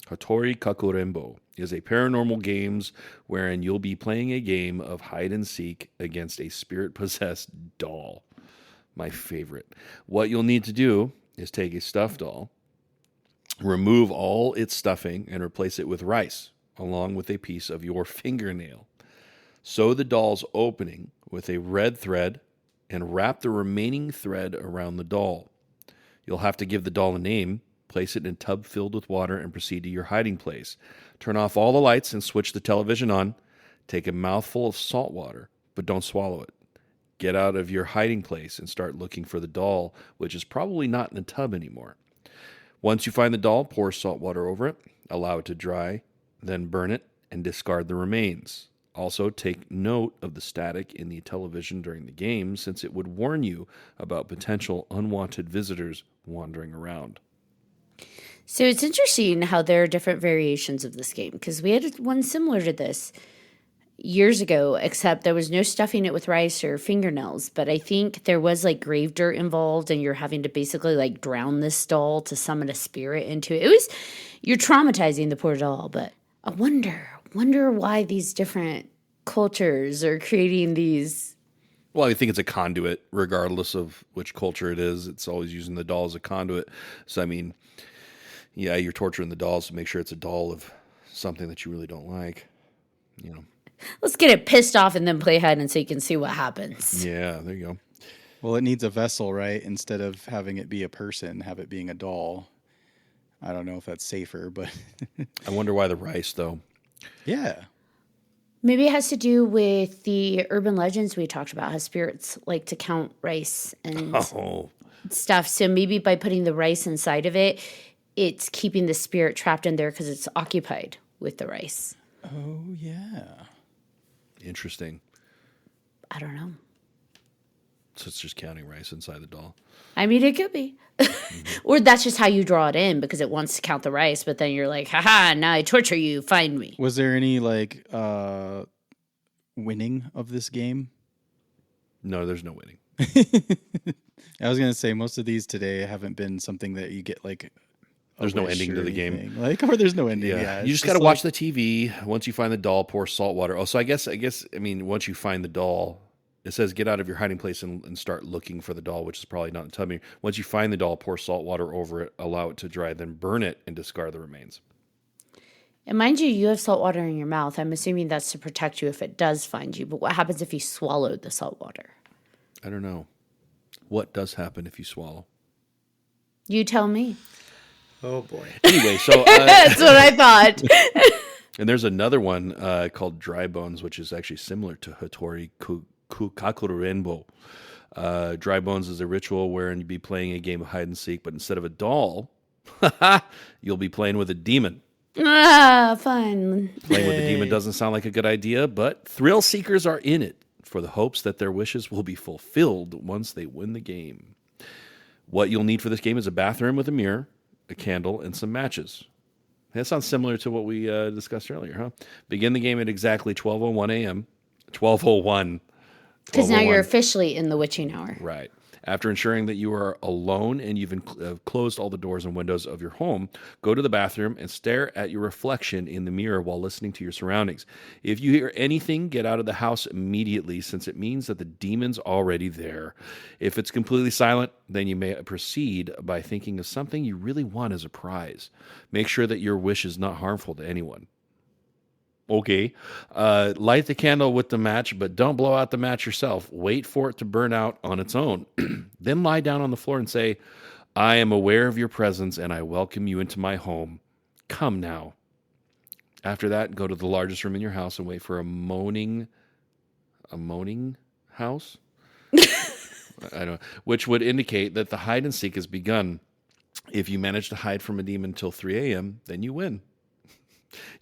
Hitori Kakurenbo is a paranormal games wherein you'll be playing a game of hide and seek against a spirit-possessed doll. My favorite. What you'll need to do is take a stuffed doll, remove all its stuffing, and replace it with rice, along with a piece of your fingernail. Sew the doll's opening with a red thread and wrap the remaining thread around the doll. You'll have to give the doll a name, place it in a tub filled with water, and proceed to your hiding place. Turn off all the lights and switch the television on. Take a mouthful of salt water, but don't swallow it. Get out of your hiding place and start looking for the doll, which is probably not in the tub anymore. Once you find the doll, pour salt water over it, allow it to dry, then burn it and discard the remains. Also, take note of the static in the television during the game, since it would warn you about potential unwanted visitors wandering around. So it's interesting how there are different variations of this game, because we had one similar to this years ago, except there was no stuffing it with rice or fingernails. But I think there was like grave dirt involved, and you're having to basically like drown this doll to summon a spirit into it. You're traumatizing the poor doll. But I wonder why these different cultures are creating these. Well, I think it's a conduit, regardless of which culture it is. It's always using the doll as a conduit. So, I mean, yeah, you're torturing the dolls to make sure it's a doll of something that you really don't like, you know. Let's get it pissed off and then play hide and seek and see what happens. Yeah, there you go. Well, it needs a vessel, right? Instead of having it be a person, have it being a doll. I don't know if that's safer, but I wonder why the rice, though. yeah. Maybe it has to do with the urban legends we talked about, how spirits like to count rice and stuff. So maybe by putting the rice inside of it, it's keeping the spirit trapped in there because it's occupied with the rice. Oh, yeah. Interesting. I don't know. So it's just counting rice inside the doll. I mean, it could be. Or that's just how you draw it in because it wants to count the rice, but then you're like, haha, now I torture you, find me. Was there any like winning of this game? No, there's no winning. I was gonna say most of these today haven't been something that you get like. There's no ending to the game. Or there's no ending. Yeah, you just got to watch the TV. Once you find the doll, pour salt water. Oh, so I guess, I mean, once you find the doll, it says get out of your hiding place and start looking for the doll, which is probably not in the tub. Once you find the doll, pour salt water over it, allow it to dry, then burn it and discard the remains. And mind you, you have salt water in your mouth. I'm assuming that's to protect you if it does find you. But what happens if you swallowed the salt water? I don't know. What does happen if you swallow? You tell me. Oh, boy. Anyway, so... That's what I thought. And there's another one called Dry Bones, which is actually similar to Hitori Kakurenbo. Dry Bones is a ritual wherein you'll be playing a game of hide and seek, but instead of a doll, you'll be playing with a demon. Fun. Playing with a demon doesn't sound like a good idea, but thrill seekers are in it for the hopes that their wishes will be fulfilled once they win the game. What you'll need for this game is a bathroom with a mirror, a candle, and some matches. That sounds similar to what we discussed earlier, huh? Begin the game at exactly 12:01 a.m. 12:01. Because now you're officially in the witching hour. Right. After ensuring that you are alone and you've closed all the doors and windows of your home, go to the bathroom and stare at your reflection in the mirror while listening to your surroundings. If you hear anything, get out of the house immediately, since it means that the demon's already there. If it's completely silent, then you may proceed by thinking of something you really want as a prize. Make sure that your wish is not harmful to anyone. Okay. Light the candle with the match, but don't blow out the match yourself. Wait for it to burn out on its own. Then lie down on the floor and say, I am aware of your presence and I welcome you into my home. Come now. After that, go to the largest room in your house and wait for a moaning house? I don't know. Which would indicate that the hide and seek has begun. If you manage to hide from a demon until 3 a.m., then you win.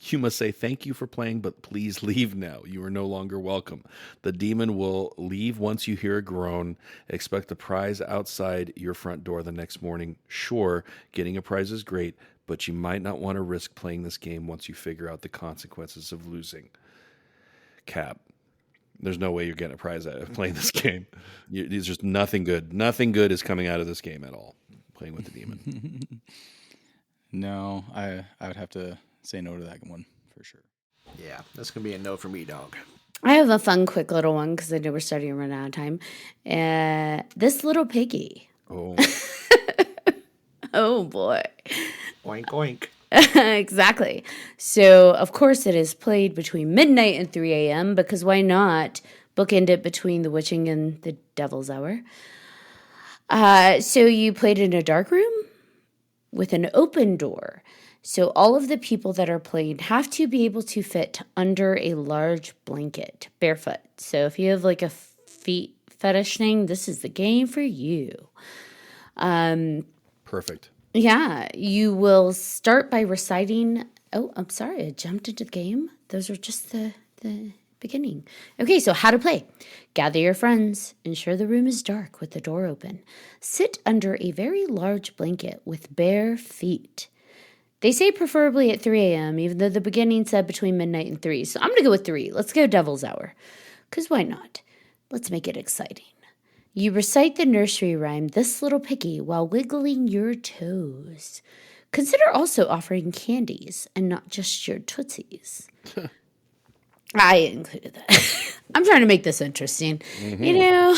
You must say, thank you for playing, but please leave now. You are no longer welcome. The demon will leave once you hear a groan. Expect the prize outside your front door the next morning. Sure, getting a prize is great, but you might not want to risk playing this game once you figure out the consequences of losing. Cap. There's no way you're getting a prize out of playing this game. There's just nothing good. Nothing good is coming out of this game at all. Playing with the demon. No, I would have to say no to that one for sure. Yeah, that's going to be a no for me, dog. I have a fun, quick little one because I know we're starting to run out of time. This little piggy. Oh, Oh, boy. Oink, oink. Exactly. So, of course, it is played between midnight and 3 a.m. because why not bookend it between the witching and the devil's hour? So you played in a dark room with an open door. So all of the people that are playing have to be able to fit under a large blanket, barefoot. So if you have like a feet fetish thing, this is the game for you. perfect. Yeah, you will start by reciting. Oh, I'm sorry, I jumped into the game. Those are just the beginning. Okay, so how to play. Gather your friends. Ensure the room is dark with the door open. Sit under a very large blanket with bare feet. They say preferably at 3 a.m., even though the beginning said between midnight and 3. So I'm going to go with 3. Let's go devil's hour. Because why not? Let's make it exciting. You recite the nursery rhyme, This Little Piggy, while wiggling your toes. Consider also offering candies and not just your tootsies. I included that. I'm trying to make this interesting. You know?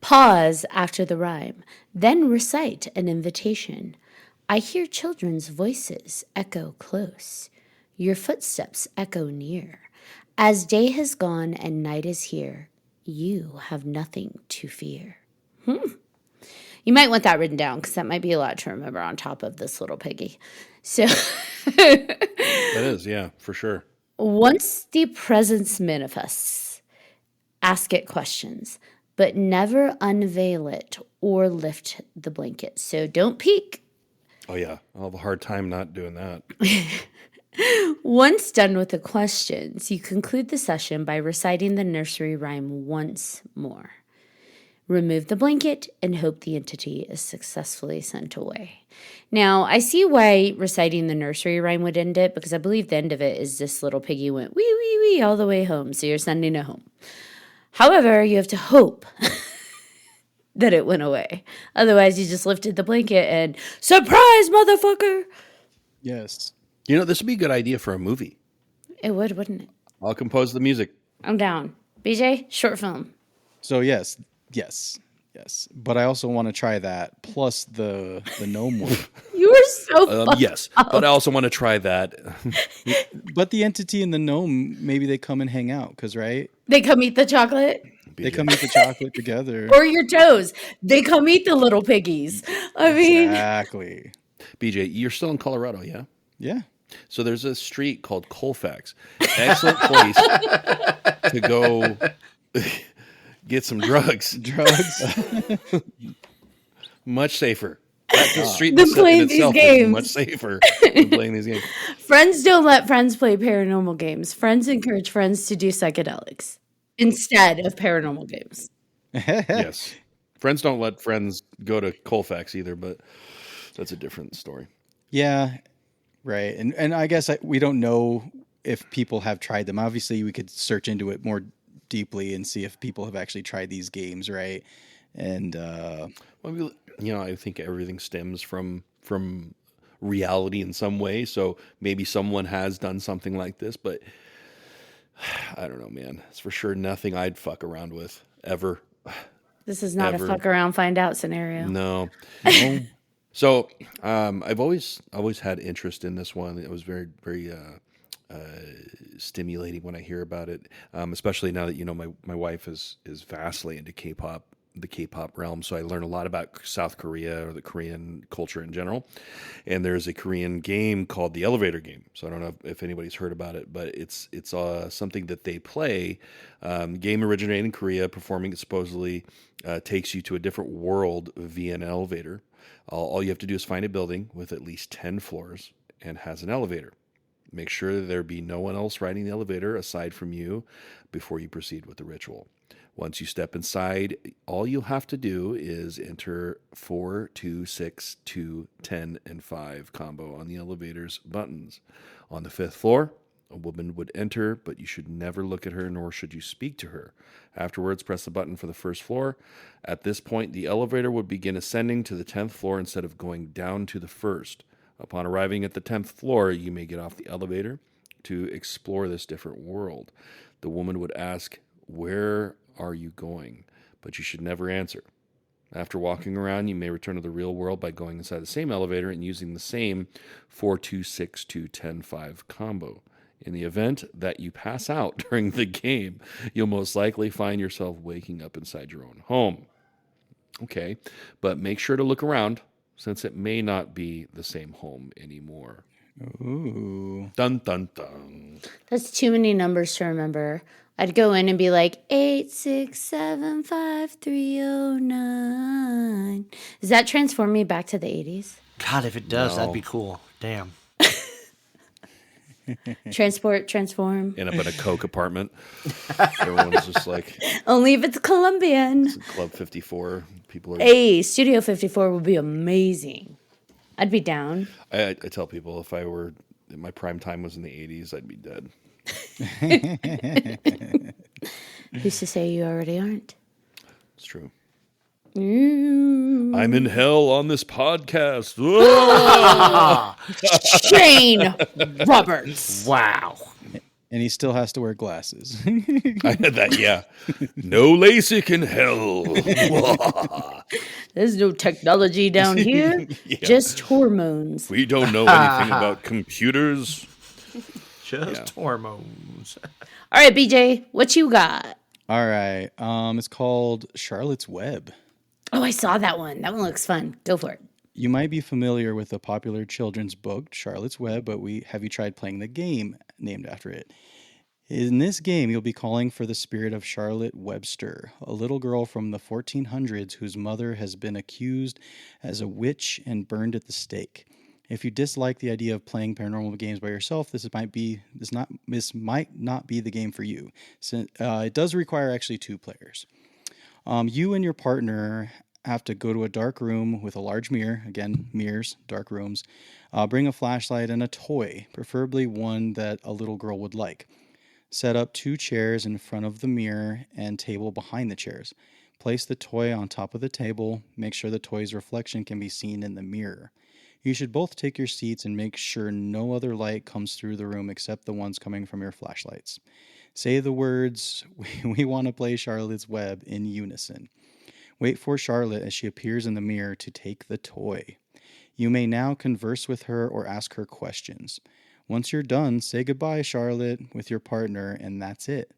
Pause after the rhyme. Then recite an invitation. I hear children's voices echo close. Your footsteps echo near. As day has gone and night is here, you have nothing to fear. You might want that written down because that might be a lot to remember on top of this little piggy. So That is, yeah, for sure. once the presence manifests, ask it questions, but never unveil it or lift the blanket. So don't peek. Oh yeah, I'll have a hard time not doing that. Once done with the questions, you conclude the session by reciting the nursery rhyme once more. Remove the blanket and hope the entity is successfully sent away. Now, I see why reciting the nursery rhyme would end it, because I believe the end of it is this little piggy went wee, wee, wee all the way home, so you're sending it home. However, you have to hope that it went away. Otherwise, you just lifted the blanket and, surprise, motherfucker! Yes. You know, this would be a good idea for a movie. It would, wouldn't it? I'll compose the music. I'm down. BJ, short film. So yes. But I also want to try that plus the gnome one. You were so fucked Yes, up. but I also want to try that. But the entity and the gnome, maybe they come and hang out, because right? They come eat the chocolate. They come eat the chocolate together. Or your toes. They come eat the little piggies. I mean, Exactly. BJ, you're still in Colorado, yeah? Yeah. So there's a street called Colfax. Excellent place to go get some drugs. Much safer. The street Than in playing these itself games. is much safer than playing these games. friends don't let friends play paranormal games. Friends encourage friends to do psychedelics instead of paranormal games. Yes. Friends don't let friends go to Colfax either, but that's a different story. Yeah. Right. And I guess we don't know if people have tried them. Obviously, we could search into it more deeply and see if people have actually tried these games, right? And Well, I think everything stems from reality in some way. So maybe someone has done something like this, but I don't know, man. It's for sure nothing I'd fuck around with ever. This is not Ever. a fuck around, find out scenario. No. So I've always had interest in this one. It was very, very stimulating when I hear about it, especially now that my wife is vastly into K-pop, the K-pop realm. So I learned a lot about South Korea or the Korean culture in general. And there's a Korean game called the Elevator Game. So I don't know if anybody's heard about it, but it's something that they play. Game originated in Korea, performing it supposedly takes you to a different world via an elevator. All you have to do is find a building with at least 10 floors and has an elevator. Make sure there be no one else riding the elevator aside from you before you proceed with the ritual. Once you step inside, all you'll have to do is enter 4, 2, 6, 2, 10, and 5 combo on the elevator's buttons. On the 5th floor, A woman would enter, but you should never look at her, nor should you speak to her. Afterwards, press the button for the first floor. At this point, the elevator would begin ascending to the 10th floor instead of going down to the first. Upon arriving at the 10th floor, you may get off the elevator to explore this different world. The woman would ask, "Where are you going?" But you should never answer. After walking around, you may return to the real world by going inside the same elevator and using the same 4-2-6-2-10-5 combo. In the event that you pass out during the game, you'll most likely find yourself waking up inside your own home. Okay, but make sure to look around, since it may not be the same home anymore. Ooh. Dun, dun, dun. That's too many numbers to remember. I'd go in and be like 8675309. Does that transform me back to the 80s? God, if it does, that'd No. be cool. Damn. Transform. End up in a Coke apartment. Everyone's just like Only if it's Colombian. Club 54. People are. Hey, Studio 54 would be amazing. I'd be down. I tell people if my prime time was in the 80s, I'd be dead. Who's to say you already aren't? It's true. Mm. I'm in hell on this podcast. Shane Roberts. Wow. And he still has to wear glasses. I had that, yeah. No LASIK in hell. There's no technology down here, just hormones. We don't know anything about computers. Just hormones. All right, BJ, what you got? All right. It's called Charlotte's Web. Oh, I saw that one. That one looks fun. Go for it. You might be familiar with the popular children's book, Charlotte's Web, but have you tried playing the game named after it? In this game, you'll be calling for the spirit of Charlotte Webster, a little girl from the 1400s whose mother has been accused as a witch and burned at the stake. If you dislike the idea of playing paranormal games by yourself, this might not be the game for you. It does require actually 2 players. You and your partner have to go to a dark room with a large mirror. Again, mirrors, dark rooms. Bring a flashlight and a toy, preferably one that a little girl would like. Set up 2 chairs in front of the mirror and table behind the chairs. Place the toy on top of the table. Make sure the toy's reflection can be seen in the mirror. You should both take your seats and make sure no other light comes through the room except the ones coming from your flashlights. Say the words, "We want to play Charlotte's Web," in unison. Wait for Charlotte as she appears in the mirror to take the toy. You may now converse with her or ask her questions. Once you're done, say goodbye, Charlotte, with your partner, and that's it.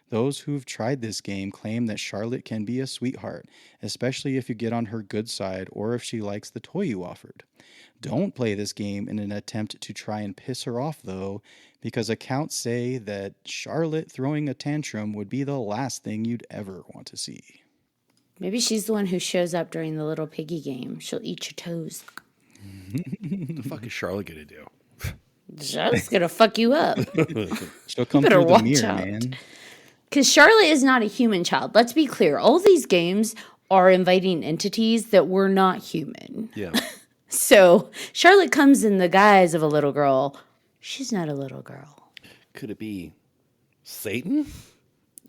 Those who've tried this game claim that Charlotte can be a sweetheart, especially if you get on her good side or if she likes the toy you offered. Don't play this game in an attempt to try and piss her off, though, because accounts say that Charlotte throwing a tantrum would be the last thing you'd ever want to see. Maybe she's the one who shows up during the little piggy game. She'll eat your toes. What the fuck is Charlotte going to do? Charlotte's going to fuck you up. She'll come better through the watch mirror, out. man. Because Charlotte is not a human child. Let's be clear. All these games are inviting entities that were not human. Yeah. So Charlotte comes in the guise of a little girl. She's not a little girl. Could it be Satan?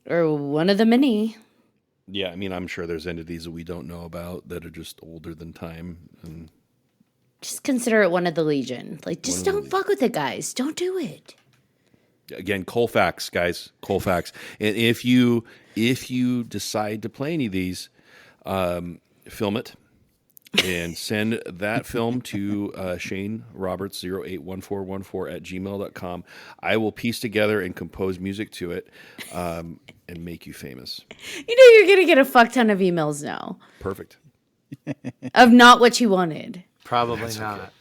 Or one of the many. Yeah, I mean, I'm sure there's entities that we don't know about that are just older than time. And Just consider it one of the Legion. Like, just don't fuck with it, guys. Don't do it. again, Colfax, guys, Colfax. And if you decide to play any of these, film it and send that film to Shane Roberts 081414 @gmail.com. I will piece together and compose music to it and make you famous. You know you're going to get a fuck ton of emails now Perfect. of not what you wanted. Probably not.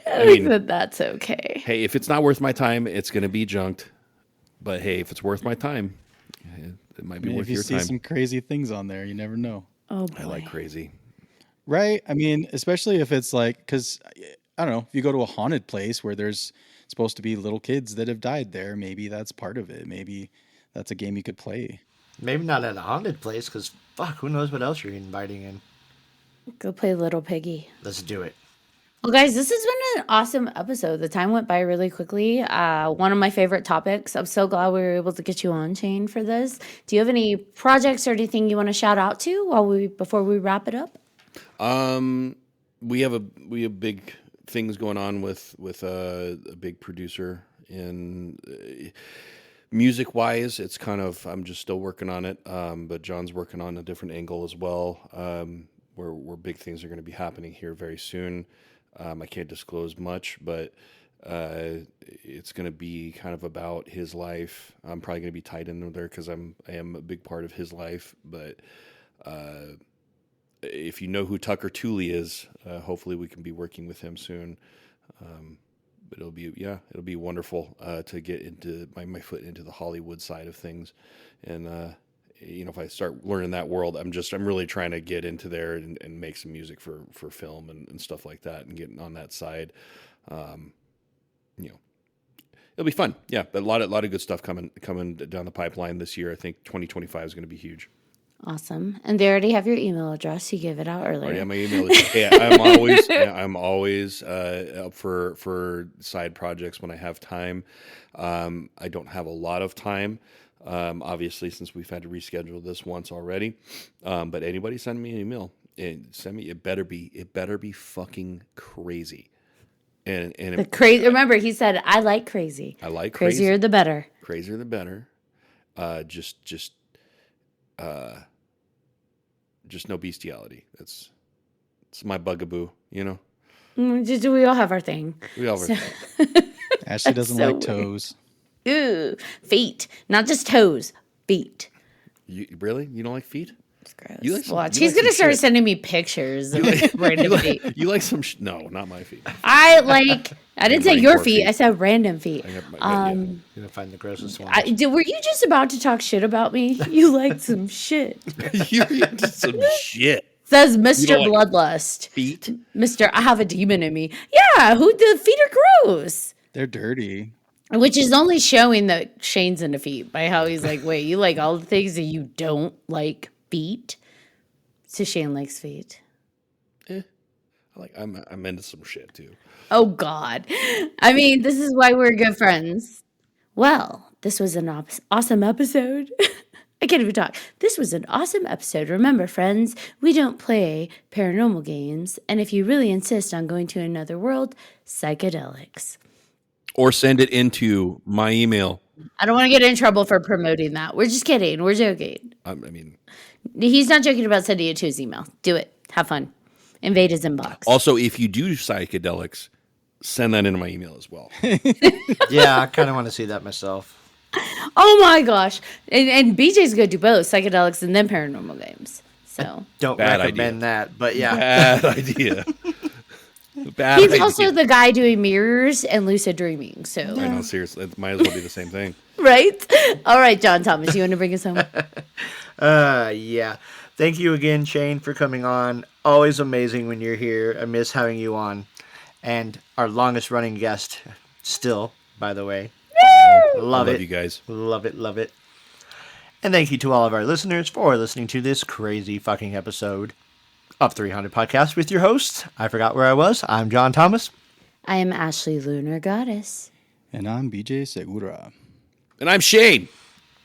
I think that's okay. Hey, if it's not worth my time, it's going to be junked. But hey, if it's worth my time, it might be worth If you your see time. some crazy things on there, you never know. Oh, boy. I like crazy. Right? I mean, especially if it's like, because, I don't know, if you go to a haunted place where there's supposed to be little kids that have died there, maybe that's part of it. Maybe that's a game you could play. Maybe not at a haunted place, because fuck, who knows what else you're inviting in. Go play Little Piggy. Let's do it. Well, guys, this has been an awesome episode. The time went by really quickly. One of my favorite topics. I'm so glad we were able to get you on, Shane, for this. Do you have any projects or anything you want to shout out to before we wrap it up? We have big things going on with a big producer in music wise. It's kind of, I'm just still working on it, but John's working on a different angle as well. Where big things are going to be happening here very soon. I can't disclose much, but it's going to be kind of about his life. I'm probably going to be tied in there because I am a big part of his life. But if you know who Tucker Tooley is, hopefully we can be working with him soon. But it'll be wonderful to get into my foot into the Hollywood side of things, and if I start learning that world, I'm really trying to get into there and make some music for film and stuff like that, and getting on that side. It'll be fun. Yeah, but a lot of good stuff coming down the pipeline this year. I think 2025 is going to be huge. Awesome. And they already have your email address. You gave it out earlier. Yeah, my email is. I'm always up for side projects when I have time. I don't have a lot of time, obviously, since we've had to reschedule this once already. But anybody send me an email and send me. It better be fucking crazy. And the crazy. Remember, he said, "I like crazy. I like crazy. Crazier the better. Crazier the better. Just no bestiality. It's my bugaboo, you know. We all have our thing. We all have our thing. Ashley doesn't like toes. Ooh, feet, not just toes, feet. You don't like feet? It's gross. You like Watch, he's gonna start sending me pictures of random feet. You like some? No, not my feet. I didn't say your feet. I said random feet. You're gonna find the grossest one. Were you just about to talk shit about me? You like some shit. You're into some shit. Says Mr. Like Bloodlust. Feet? Mr. I have a demon in me. Yeah, the feet are gross. They're dirty. Which is only showing that Shane's into feet by how he's like, wait, you like all the things that you don't like feet? So Shane likes feet. I'm into some shit too. Oh God. I mean, this is why we're good friends. Well, this was an awesome episode. I can't even talk. This was an awesome episode. Remember, friends, we don't play paranormal games. And if you really insist on going to another world, psychedelics. Or send it into my email. I don't want to get in trouble for promoting that. We're just kidding. We're joking. I mean, he's not joking about sending it to his email. Do it. Have fun. Invade his inbox. Also, if you do psychedelics, send that into my email as well. Yeah, I kind of want to see that myself. Oh my gosh. And BJ's going to do both psychedelics and then paranormal games. So don't Bad recommend idea. that, but yeah. Bad idea. He's also the guy doing mirrors and lucid dreaming. So I know, seriously, it might as well be the same thing. Right? All right, John Thomas, you want to bring us home? Yeah. Thank you again, Shane, for coming on. Always amazing when you're here. I miss having you on. And our longest running guest still, by the way. Love it. You guys. Love it, love it. And thank you to all of our listeners for listening to this crazy fucking episode of 300 Podcast with your hosts. I forgot where I was. I'm John Thomas. I am Ashley Lunar Goddess. And I'm BJ Segura. And I'm Shane.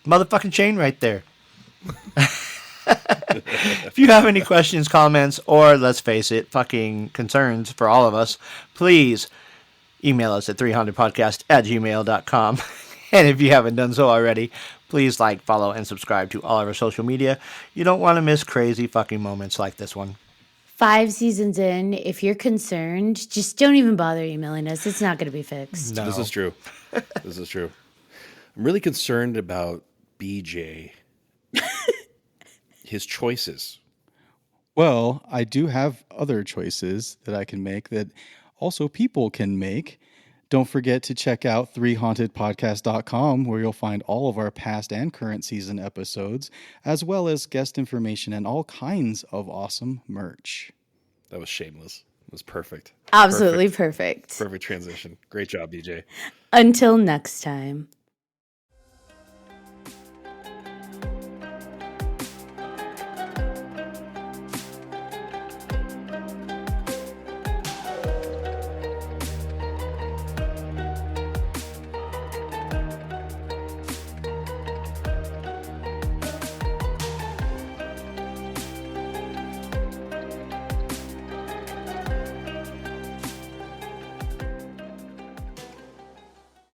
Motherfucking Shane right there. If you have any questions, comments, or let's face it, fucking concerns for all of us, please email us at 300podcast@gmail.com. And if you haven't done so already, please like, follow, and subscribe to all of our social media. You don't want to miss crazy fucking moments like this one. 5 seasons in, if you're concerned, just don't even bother emailing us. It's not going to be fixed. No. This is true. This is true. I'm really concerned about BJ. His choices. Well, I do have other choices that I can make that also people can make. Don't forget to check out 3hauntedpodcast.com, where you'll find all of our past and current season episodes, as well as guest information and all kinds of awesome merch. That was shameless. It was perfect. Absolutely perfect. Perfect transition. Great job, BJ. Until next time.